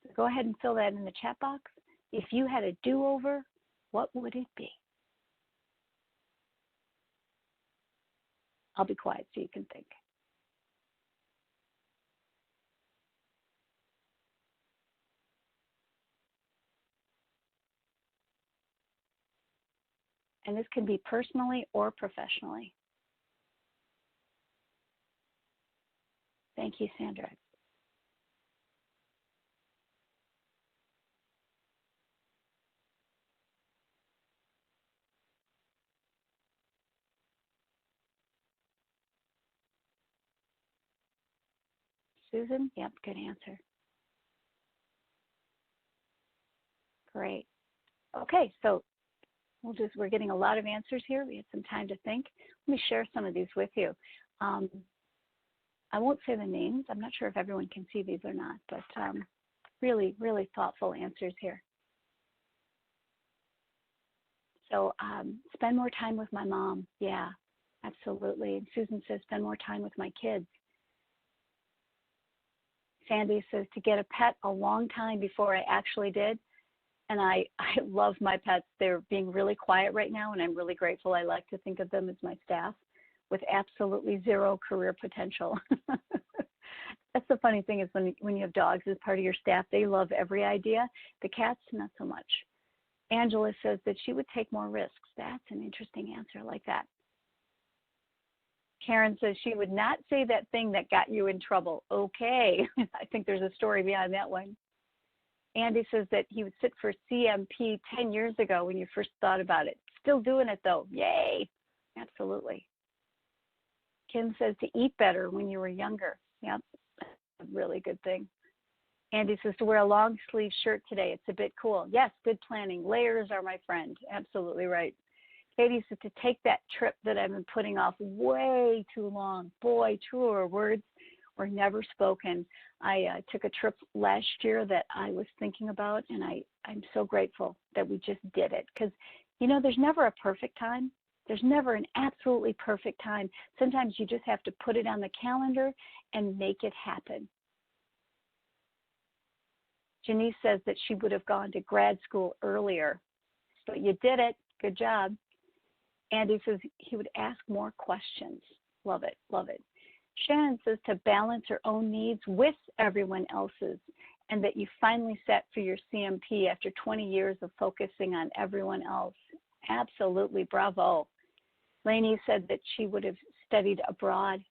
So go ahead and fill that in the chat box. If you had a do-over, what would it be? I'll be quiet so you can think. And this can be personally or professionally. Thank you, Sandra. Susan? Yep, good answer. Great. Okay, so we're getting a lot of answers here. We had some time to think. Let me share some of these with you. I won't say the names. I'm not sure if everyone can see these or not, but really, really thoughtful answers here. So spend more time with my mom. Yeah, absolutely. And Susan says, spend more time with my kids. Sandy says, to get a pet a long time before I actually did. And I love my pets. They're being really quiet right now, and I'm really grateful. I like to think of them as my staff with absolutely zero career potential. That's the funny thing is when you have dogs as part of your staff, they love every idea. The cats, not so much. Angela says that she would take more risks. That's an interesting answer. I like that. Karen says she would not say that thing that got you in trouble. Okay. I think there's a story behind that one. Andy says that he would sit for CMP 10 years ago when you first thought about it. Still doing it though. Yay. Absolutely. Kim says to eat better when you were younger. Yep. A really good thing. Andy says to wear a long sleeve shirt today. It's a bit cool. Yes, good planning. Layers are my friend. Absolutely right. Katie says to take that trip that I've been putting off way too long. Boy, truer words were never spoken. I took a trip last year that I was thinking about, and I'm so grateful that we just did it. Because, you know, there's never a perfect time. There's never an absolutely perfect time. Sometimes you just have to put it on the calendar and make it happen. Janice says that she would have gone to grad school earlier, but you did it. Good job. Andy says he would ask more questions. Love it, love it. Shannon says to balance her own needs with everyone else's, and that you finally set for your CMP after 20 years of focusing on everyone else. Absolutely, bravo. Lainey said that she would have studied abroad.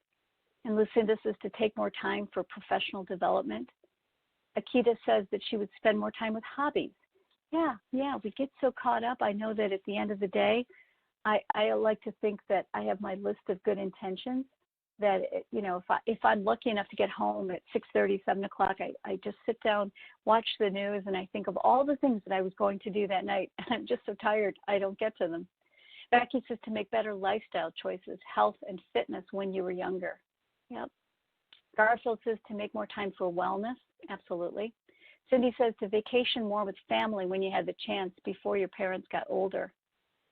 And Lucinda says to take more time for professional development. Akita says that she would spend more time with hobbies. Yeah, we get so caught up. I know that at the end of the day, I like to think that I have my list of good intentions, that, you know, if I'm lucky enough to get home at 6:30, 7 o'clock, I just sit down, watch the news, and I think of all the things that I was going to do that night, and I'm just so tired I don't get to them. Becky says to make better lifestyle choices, health and fitness when you were younger. Yep. Garfield says to make more time for wellness. Absolutely. Cindy says to vacation more with family when you had the chance before your parents got older.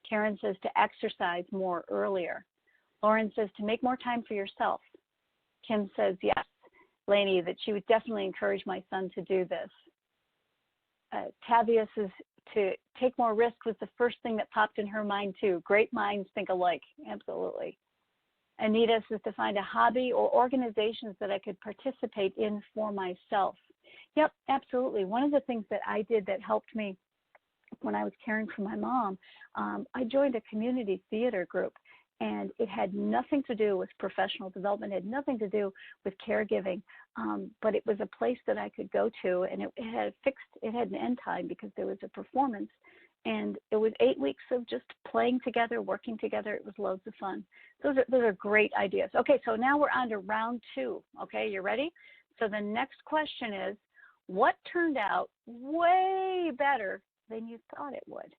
Karen says to exercise more earlier. Lauren says to make more time for yourself. Kim says yes. Lainey, that she would definitely encourage my son to do this. Tavia says to take more risk was the first thing that popped in her mind too. Great minds think alike. Absolutely. Anita says to find a hobby or organizations that I could participate in for myself. Yep, absolutely. One of the things that I did that helped me when I was caring for my mom, I joined a community theater group, and it had nothing to do with professional development, it had nothing to do with caregiving, but it was a place that I could go to, and it had an end time because there was a performance, and it was 8 weeks of just playing together, working together. It was loads of fun. Those are great ideas. Okay, so now we're on to round two. Okay, you ready? So the next question is, what turned out way better than you thought it would?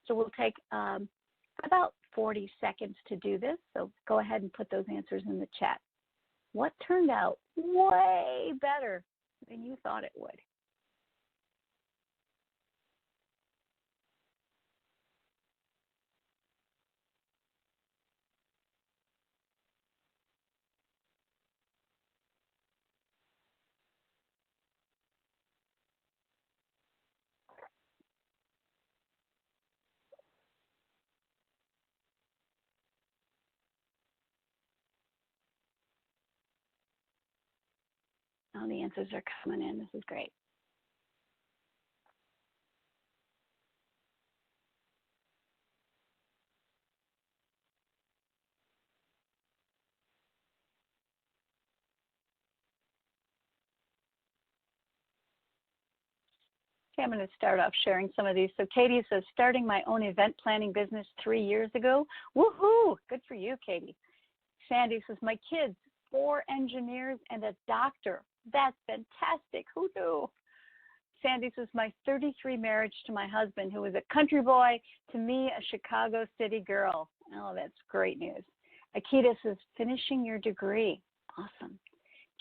So we'll take about 40 seconds to do this. So go ahead and put those answers in the chat. What turned out way better than you thought it would? Oh, the answers are coming in. This is great. Okay, I'm going to start off sharing some of these. So Katie says, starting my own event planning business 3 years ago. Woohoo! Good for you, Katie. Sandy says, my kids, 4 engineers and a doctor. That's fantastic. Who knew? Sandy says, my 33 marriage to my husband, who was a country boy, to me, a Chicago city girl. Oh, that's great news. Akita says, finishing your degree. Awesome.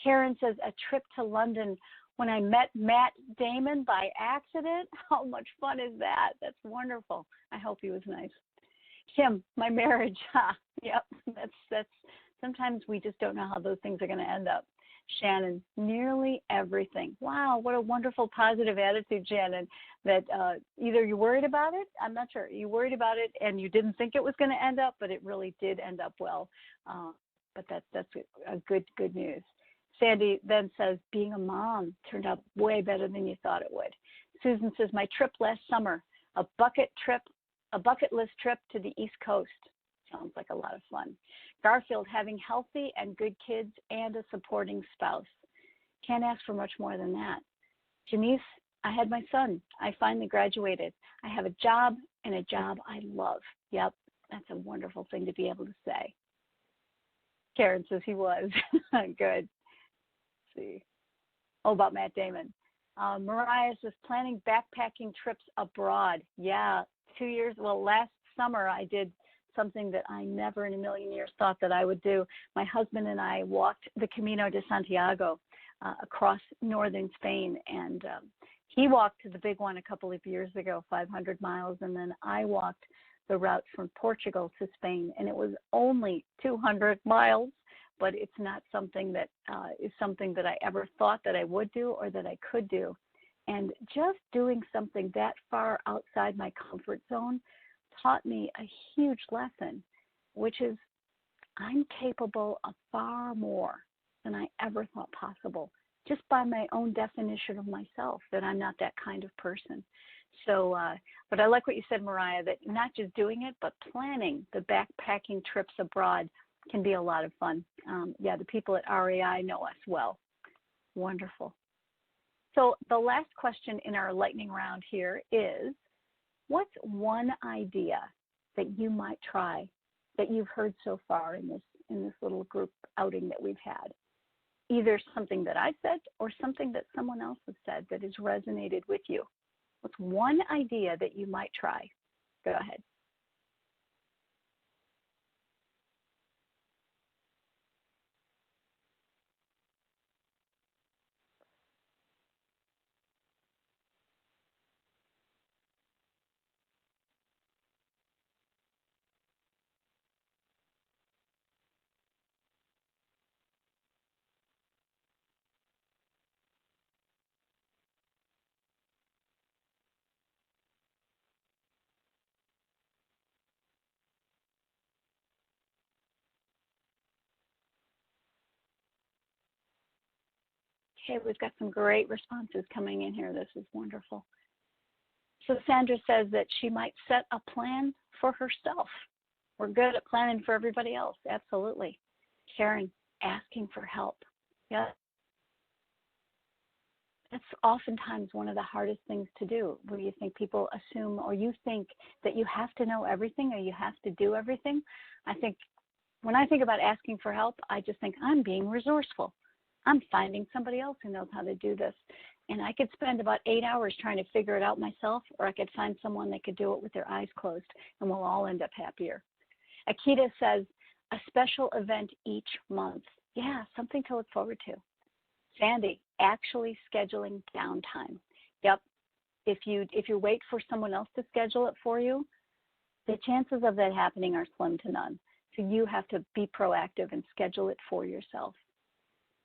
Karen says, a trip to London when I met Matt Damon by accident. How much fun is that? That's wonderful. I hope he was nice. Kim, my marriage. Yep, that's sometimes we just don't know how those things are going to end up. Shannon, nearly everything. Wow, what a wonderful positive attitude, Shannon, that either you worried about it, I'm not sure, you worried about it and you didn't think it was going to end up, but it really did end up well. But that's a good news. Sandy then says, being a mom turned out way better than you thought it would. Susan says, my trip last summer, a bucket list trip to the East Coast. Sounds like a lot of fun. Garfield, having healthy and good kids and a supporting spouse. Can't ask for much more than that. Janice, I had my son. I finally graduated. I have a job and a job I love. Yep, that's a wonderful thing to be able to say. Karen says he was. Good. Let's see. Oh, about Matt Damon. Mariah says planning backpacking trips abroad. Yeah, 2 years. Well, last summer I did something that I never in a million years thought that I would do. My husband and I walked the Camino de Santiago across northern Spain, and he walked the big one a couple of years ago, 500 miles, and then I walked the route from Portugal to Spain, and it was only 200 miles, but it's not something that is something that I ever thought that I would do or that I could do. And just doing something that far outside my comfort zone taught me a huge lesson, which is I'm capable of far more than I ever thought possible, just by my own definition of myself, that I'm not that kind of person. So, but I like what you said, Mariah, that not just doing it, but planning the backpacking trips abroad can be a lot of fun. Yeah, the people at REI know us well. Wonderful. So the last question in our lightning round here is, what's one idea that you might try that you've heard so far in this little group outing that we've had? Either something that I said or something that someone else has said that has resonated with you. What's one idea that you might try? Go ahead. Okay, we've got some great responses coming in here. This is wonderful. So Sandra says that she might set a plan for herself. We're good at planning for everybody else. Absolutely. Karen, asking for help. Yeah. That's oftentimes one of the hardest things to do, where you think people assume, or you think that you have to know everything or you have to do everything. I think when I think about asking for help, I just think I'm being resourceful. I'm finding somebody else who knows how to do this. And I could spend about 8 hours trying to figure it out myself, or I could find someone that could do it with their eyes closed, and we'll all end up happier. Akita says, a special event each month. Yeah, something to look forward to. Sandy, actually scheduling downtime. Yep. If you wait for someone else to schedule it for you, the chances of that happening are slim to none. So you have to be proactive and schedule it for yourself.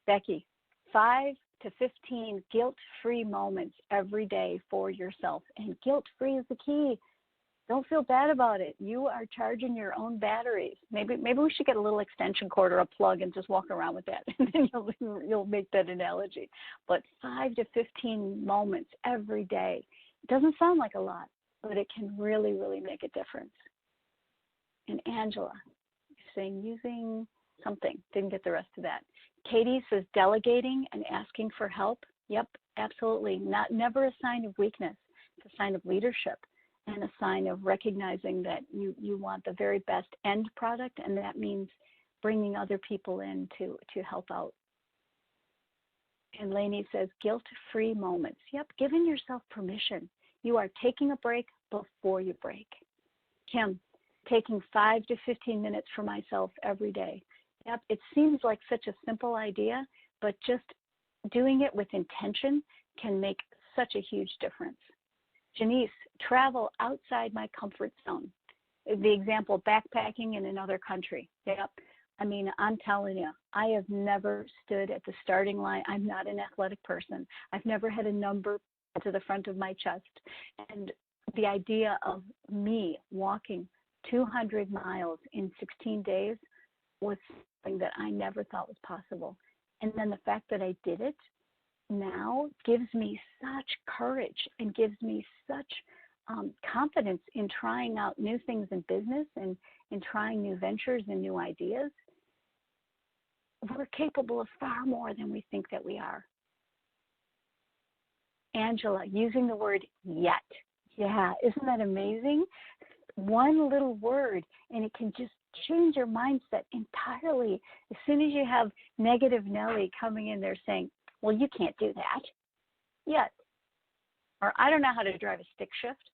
Becky, 5 to 15 guilt-free moments every day for yourself. And guilt-free is the key. Don't feel bad about it. You are charging your own batteries. Maybe we should get a little extension cord or a plug and just walk around with that, and then you'll make that analogy. But 5 to 15 moments every day. It doesn't sound like a lot, but it can really, really make a difference. And Angela saying using something. Didn't get the rest of that. Katie says delegating and asking for help. Yep, absolutely. Never a sign of weakness. It's a sign of leadership and a sign of recognizing that you want the very best end product, and that means bringing other people in to help out. And Lainey says guilt-free moments. Yep, giving yourself permission. You are taking a break before you break. Kim, taking 5 to 15 minutes for myself every day. Yep, it seems like such a simple idea, but just doing it with intention can make such a huge difference. Janice, travel outside my comfort zone. The example, backpacking in another country. Yep. I mean, I'm telling you, I have never stood at the starting line. I'm not an athletic person. I've never had a number to the front of my chest. And the idea of me walking 200 miles in 16 days was something that I never thought was possible. And then the fact that I did it now gives me such courage and gives me such confidence in trying out new things in business and in trying new ventures and new ideas. We're capable of far more than we think that we are. Angela, using the word yet. Yeah, isn't that amazing? One little word, and it can just change your mindset entirely. As soon as you have negative Nelly coming in there saying, well, you can't do that yet. Or I don't know how to drive a stick shift.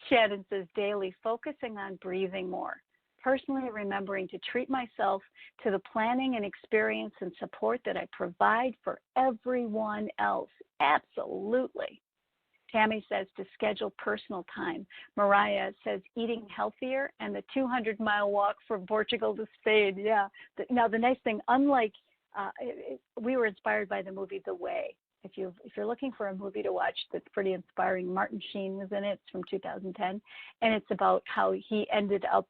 Shannon says daily, focusing on breathing more. Personally remembering to treat myself to the planning and experience and support that I provide for everyone else. Absolutely. Tammy says to schedule personal time. Mariah says eating healthier and the 200-mile walk from Portugal to Spain. Yeah. Now, the nice thing, unlike we were inspired by the movie The Way. If you're looking for a movie to watch that's pretty inspiring, Martin Sheen was in it. It's from 2010, and it's about how he ended up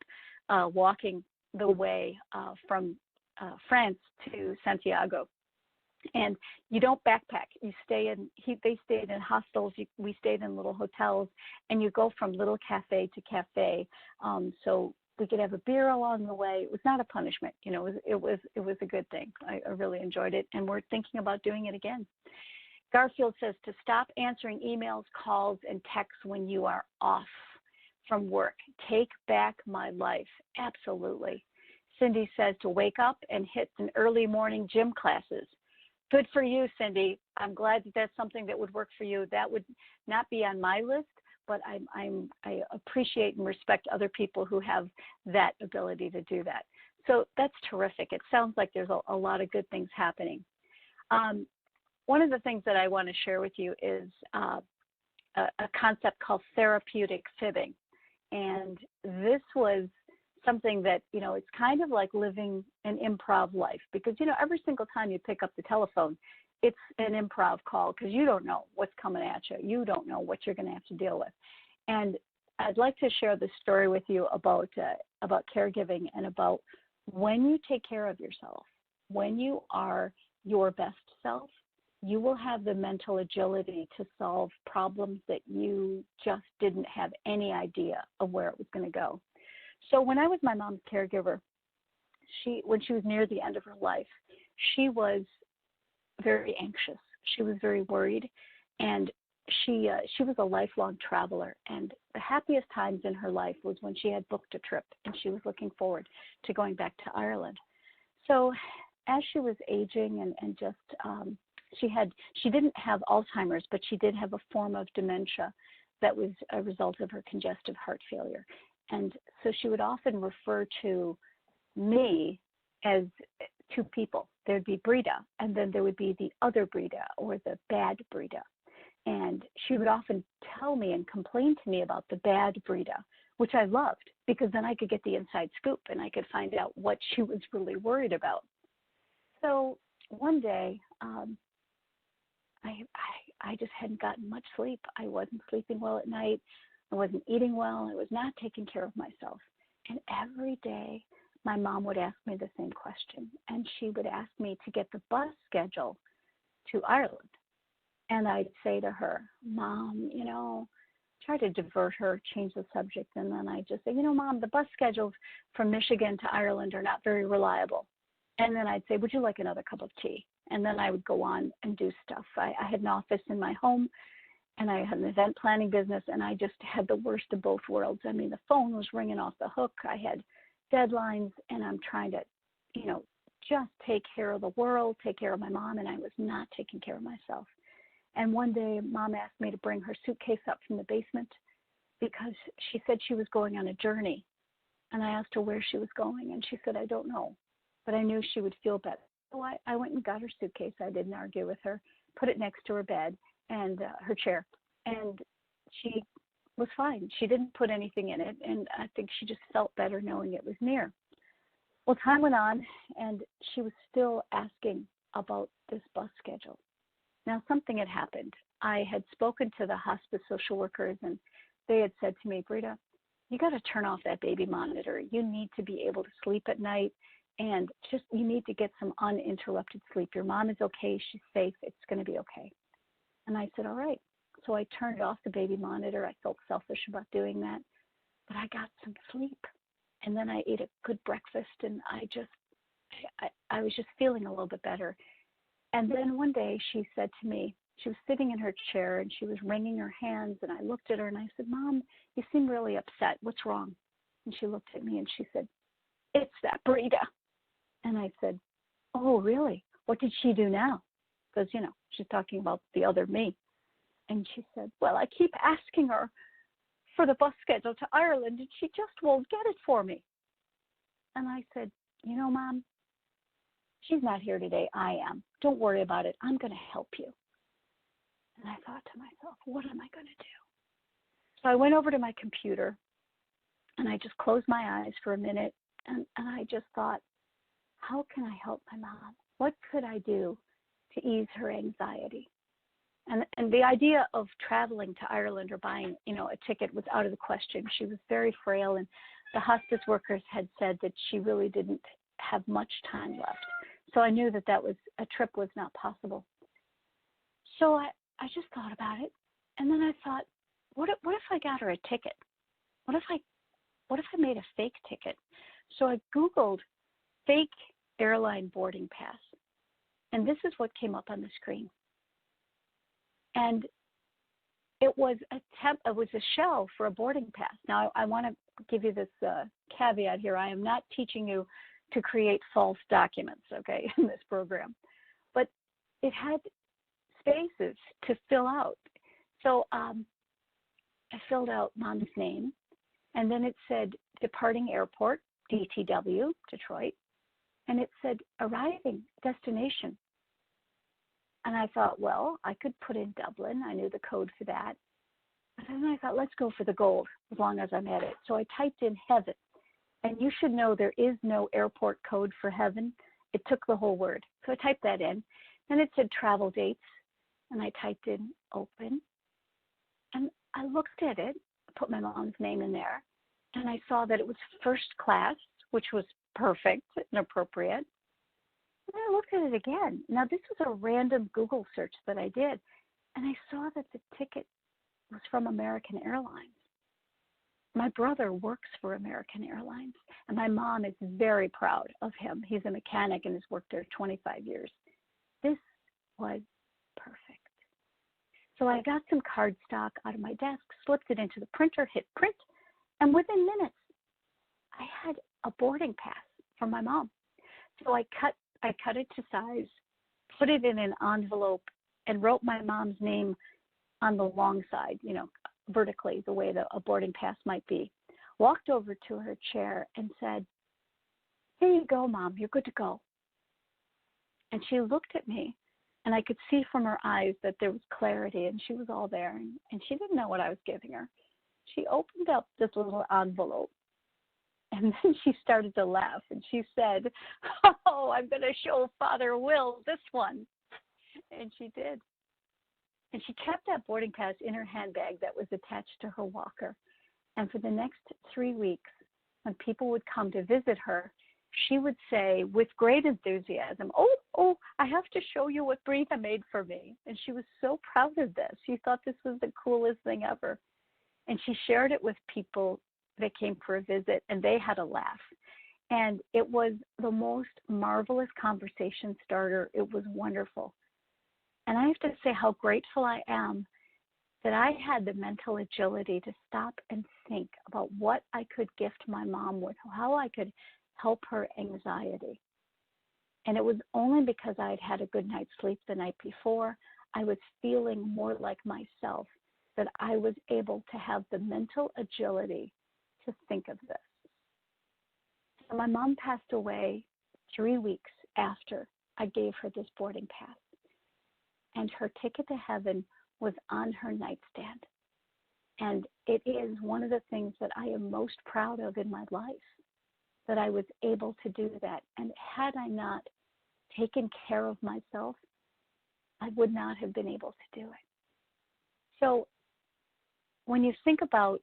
walking the way from France to Santiago. And you don't backpack. You stay in. They stayed in hostels. We stayed in little hotels, and you go from little cafe to cafe. So we could have a beer along the way. It was not a punishment. You know, it was a good thing. I really enjoyed it, and we're thinking about doing it again. Garfield says to stop answering emails, calls, and texts when you are off from work. Take back my life. Absolutely. Cindy says to wake up and hit an early morning gym classes. Good for you, Cindy. I'm glad that that's something that would work for you. That would not be on my list, but I appreciate and respect other people who have that ability to do that. So that's terrific. It sounds like there's a lot of good things happening. One of the things that I want to share with you is a concept called therapeutic fibbing. And this was something that, you know, it's kind of like living an improv life because, you know, every single time you pick up the telephone, it's an improv call because you don't know what's coming at you. You don't know what you're going to have to deal with. And I'd like to share this story with you about caregiving and about when you take care of yourself, when you are your best self, you will have the mental agility to solve problems that you just didn't have any idea of where it was going to go. So when I was my mom's caregiver, when she was near the end of her life, she was very anxious. She was very worried, and she was a lifelong traveler. And the happiest times in her life was when she had booked a trip and she was looking forward to going back to Ireland. So as she was aging and just she didn't have Alzheimer's, but she did have a form of dementia that was a result of her congestive heart failure. And so she would often refer to me as two people. There'd be Brita, and then there would be the other Brita or the bad Brita. And she would often tell me and complain to me about the bad Brita, which I loved because then I could get the inside scoop and I could find out what she was really worried about. So one day, I just hadn't gotten much sleep. I wasn't sleeping well at night. I wasn't eating well. I was not taking care of myself. And every day, my mom would ask me the same question. And she would ask me to get the bus schedule to Ireland. And I'd say to her, Mom, try to divert her, change the subject. And then I'd just say, Mom, the bus schedules from Michigan to Ireland are not very reliable. And then I'd say, would you like another cup of tea? And then I would go on and do stuff. I had an office in my home, and I had an event planning business, and I just had the worst of both worlds. I mean, the phone was ringing off the hook. I had deadlines, and I'm trying to, just take care of the world, take care of my mom, and I was not taking care of myself. And one day, Mom asked me to bring her suitcase up from the basement because she said she was going on a journey. And I asked her where she was going, and she said, I don't know, but I knew she would feel better. So I went and got her suitcase. I didn't argue with her, put it next to her bed and her chair, and she was fine. She didn't put anything in it, and I think she just felt better knowing it was near. Well, time went on, and she was still asking about this bus schedule. Now, something had happened. I had spoken to the hospice social workers, and they had said to me, Brita, you got to turn off that baby monitor. You need to be able to sleep at night, and you need to get some uninterrupted sleep. Your mom is okay. She's safe. It's going to be okay. And I said, all right. So I turned off the baby monitor. I felt selfish about doing that, but I got some sleep. And then I ate a good breakfast, and I was just feeling a little bit better. And then one day she said to me, she was sitting in her chair and she was wringing her hands, and I looked at her and I said, Mom, you seem really upset. What's wrong? And she looked at me and she said, it's that Brita. And I said, oh, really? What did she do now? Because, she's talking about the other me. And she said, well, I keep asking her for the bus schedule to Ireland, and she just won't get it for me. And I said, Mom, she's not here today. I am. Don't worry about it. I'm going to help you. And I thought to myself, what am I going to do? So I went over to my computer, and I just closed my eyes for a minute, and I just thought, how can I help my mom? What could I do to ease her anxiety? And the idea of traveling to Ireland or buying, a ticket was out of the question. She was very frail, and the hospice workers had said that she really didn't have much time left. So I knew that a trip was not possible. So I just thought about it, and then I thought, what if I got her a ticket? What if I made a fake ticket? So I Googled fake airline boarding pass, and this is what came up on the screen. And it was a shell for a boarding pass. Now, I want to give you this caveat here. I am not teaching you to create false documents, okay, in this program. But it had spaces to fill out. So I filled out Mom's name, and then it said departing airport, DTW, Detroit, and it said arriving destination. And I thought, well, I could put in Dublin. I knew the code for that. But then I thought, let's go for the gold as long as I'm at it. So I typed in heaven. And you should know there is no airport code for heaven. It took the whole word. So I typed that in. Then it said travel dates. And I typed in open. And I looked at it, put my mom's name in there. And I saw that it was first class, which was perfect and appropriate. And I looked at it again. Now, this was a random Google search that I did, and I saw that the ticket was from American Airlines. My brother works for American Airlines, and my mom is very proud of him. He's a mechanic and has worked there 25 years. This was perfect. So I got some cardstock out of my desk, slipped it into the printer, hit print, and within minutes, I had a boarding pass from my mom. So I cut it to size, put it in an envelope, and wrote my mom's name on the long side, vertically, the way that a boarding pass might be. Walked over to her chair and said, here you go, Mom, you're good to go. And she looked at me, and I could see from her eyes that there was clarity, and she was all there, and she didn't know what I was giving her. She opened up this little envelope, and then she started to laugh, and she said, oh, I'm going to show Father Will this one. And she did. And she kept that boarding pass in her handbag that was attached to her walker. And for the next 3 weeks, when people would come to visit her, she would say with great enthusiasm, oh, I have to show you what Brita made for me. And she was so proud of this. She thought this was the coolest thing ever. And she shared it with people that came for a visit, and they had a laugh. And it was the most marvelous conversation starter. It was wonderful. And I have to say how grateful I am that I had the mental agility to stop and think about what I could gift my mom with, how I could help her anxiety. And it was only because I had had a good night's sleep the night before, I was feeling more like myself, that I was able to have the mental agility to think of this. So my mom passed away 3 weeks after I gave her this boarding pass. And her ticket to heaven was on her nightstand. And it is one of the things that I am most proud of in my life, that I was able to do that. And had I not taken care of myself, I would not have been able to do it. So when you think about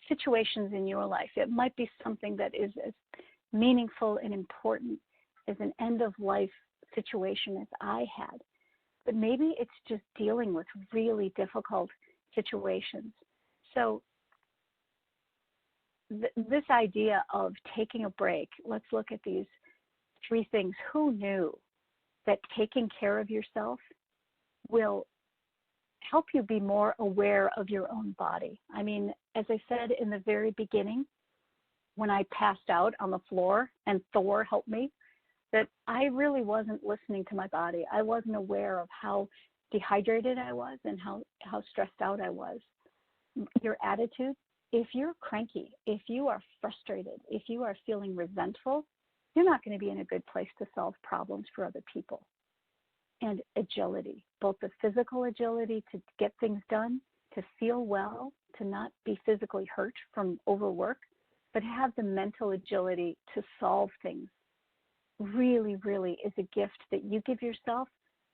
situations in your life, it might be something that is as meaningful and important as an end-of-life situation as I had. But maybe it's just dealing with really difficult situations. So this idea of taking a break, let's look at these 3 things. Who knew that taking care of yourself will help you be more aware of your own body? I mean, as I said in the very beginning, when I passed out on the floor and Thor helped me, that I really wasn't listening to my body. I wasn't aware of how dehydrated I was and how stressed out I was. Your attitude, if you're cranky, if you are frustrated, if you are feeling resentful, you're not going to be in a good place to solve problems for other people. And agility, both the physical agility to get things done, to feel well, to not be physically hurt from overwork, but have the mental agility to solve things, really, really is a gift that you give yourself,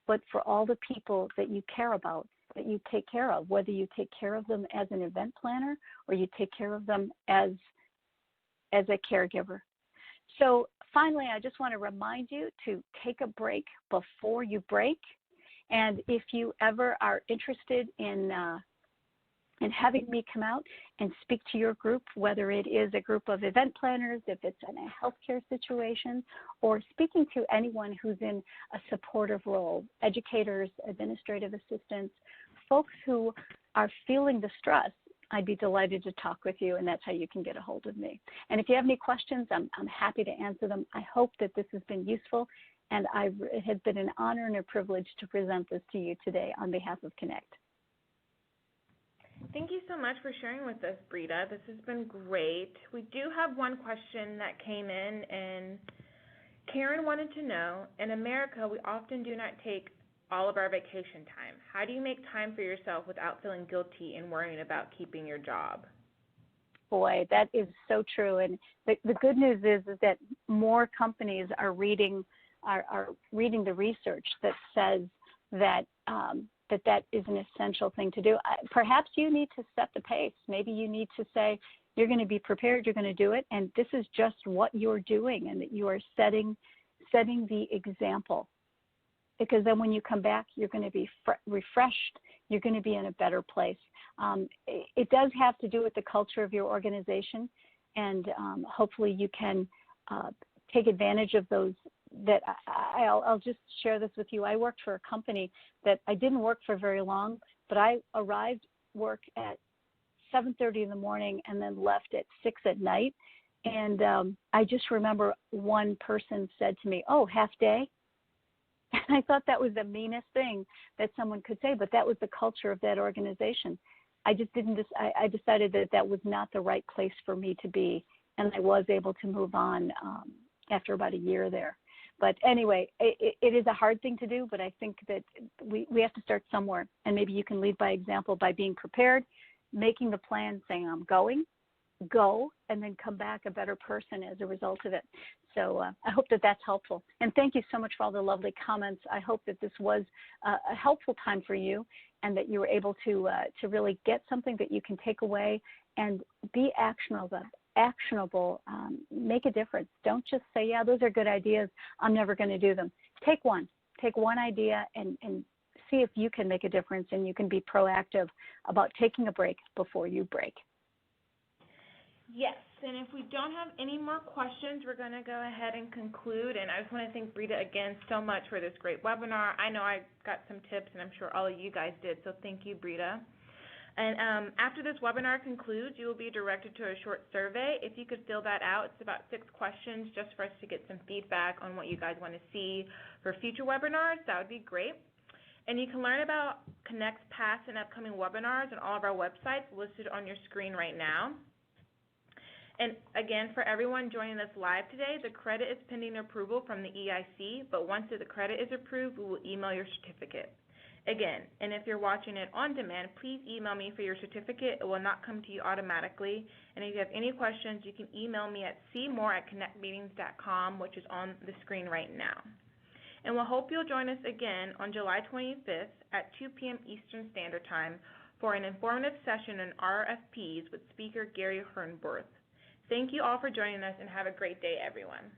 but for all the people that you care about, that you take care of, whether you take care of them as an event planner or you take care of them as a caregiver. So finally, I just want to remind you to take a break before you break. And if you ever are interested in having me come out and speak to your group, whether it is a group of event planners, if it's in a healthcare situation, or speaking to anyone who's in a supportive role, educators, administrative assistants, folks who are feeling the stress, I'd be delighted to talk with you, and that's how you can get a hold of me. And if you have any questions, I'm happy to answer them. I hope that this has been useful, and it has been an honor and a privilege to present this to you today on behalf of Connect. Thank you so much for sharing with us, Brita. This has been great. We do have one question that came in, and Karen wanted to know, in America, we often do not take all of our vacation time. How do you make time for yourself without feeling guilty and worrying about keeping your job? Boy, that is so true. And the good news is that more companies are reading the research that says that that is an essential thing to do. Perhaps you need to set the pace. Maybe you need to say, you're going to be prepared, you're going to do it, and this is just what you're doing, and that you are setting the example. Because then when you come back, you're going to be refreshed, you're going to be in a better place. It does have to do with the culture of your organization, and hopefully you can take advantage of those. That I'll just share this with you. I worked for a company that I didn't work for very long, but I arrived work at 7:30 in the morning and then left at 6 at night. And I just remember one person said to me, "Oh, half day?" And I thought that was the meanest thing that someone could say, but that was the culture of that organization. I just didn't. I decided that that was not the right place for me to be, and I was able to move on after about a year there. But anyway, it is a hard thing to do, but I think that we have to start somewhere. And maybe you can lead by example by being prepared, making the plan, saying I'm going, go and then come back a better person as a result of it. So I hope that that's helpful. And thank you so much for all the lovely comments. I hope that this was a helpful time for you and that you were able to really get something that you can take away and be actionable, make a difference. Don't just say, yeah, those are good ideas, I'm never going to do them. Take one idea and see if you can make a difference, and you can be proactive about taking a break before you break. Yes, and if we don't have any more questions, we're going to go ahead and conclude. And I just want to thank Brita again so much for this great webinar. I know I got some tips, and I'm sure all of you guys did, so thank you, Brita. And after this webinar concludes, you will be directed to a short survey. If you could fill that out, it's about 6 questions just for us to get some feedback on what you guys want to see for future webinars. That would be great. And you can learn about Connect's past and upcoming webinars on all of our websites listed on your screen right now. And again, for everyone joining us live today, the credit is pending approval from the EIC, but once the credit is approved, we will email your certificate. Again, and if you're watching it on demand, please email me for your certificate. It will not come to you automatically. And if you have any questions, you can email me at cmore@connectmeetings.com, which is on the screen right now. And we'll hope you'll join us again on July 25th at 2 p.m. Eastern Standard Time for an informative session on RFPs with speaker Gary Hernborth. Thank you all for joining us, and have a great day, everyone.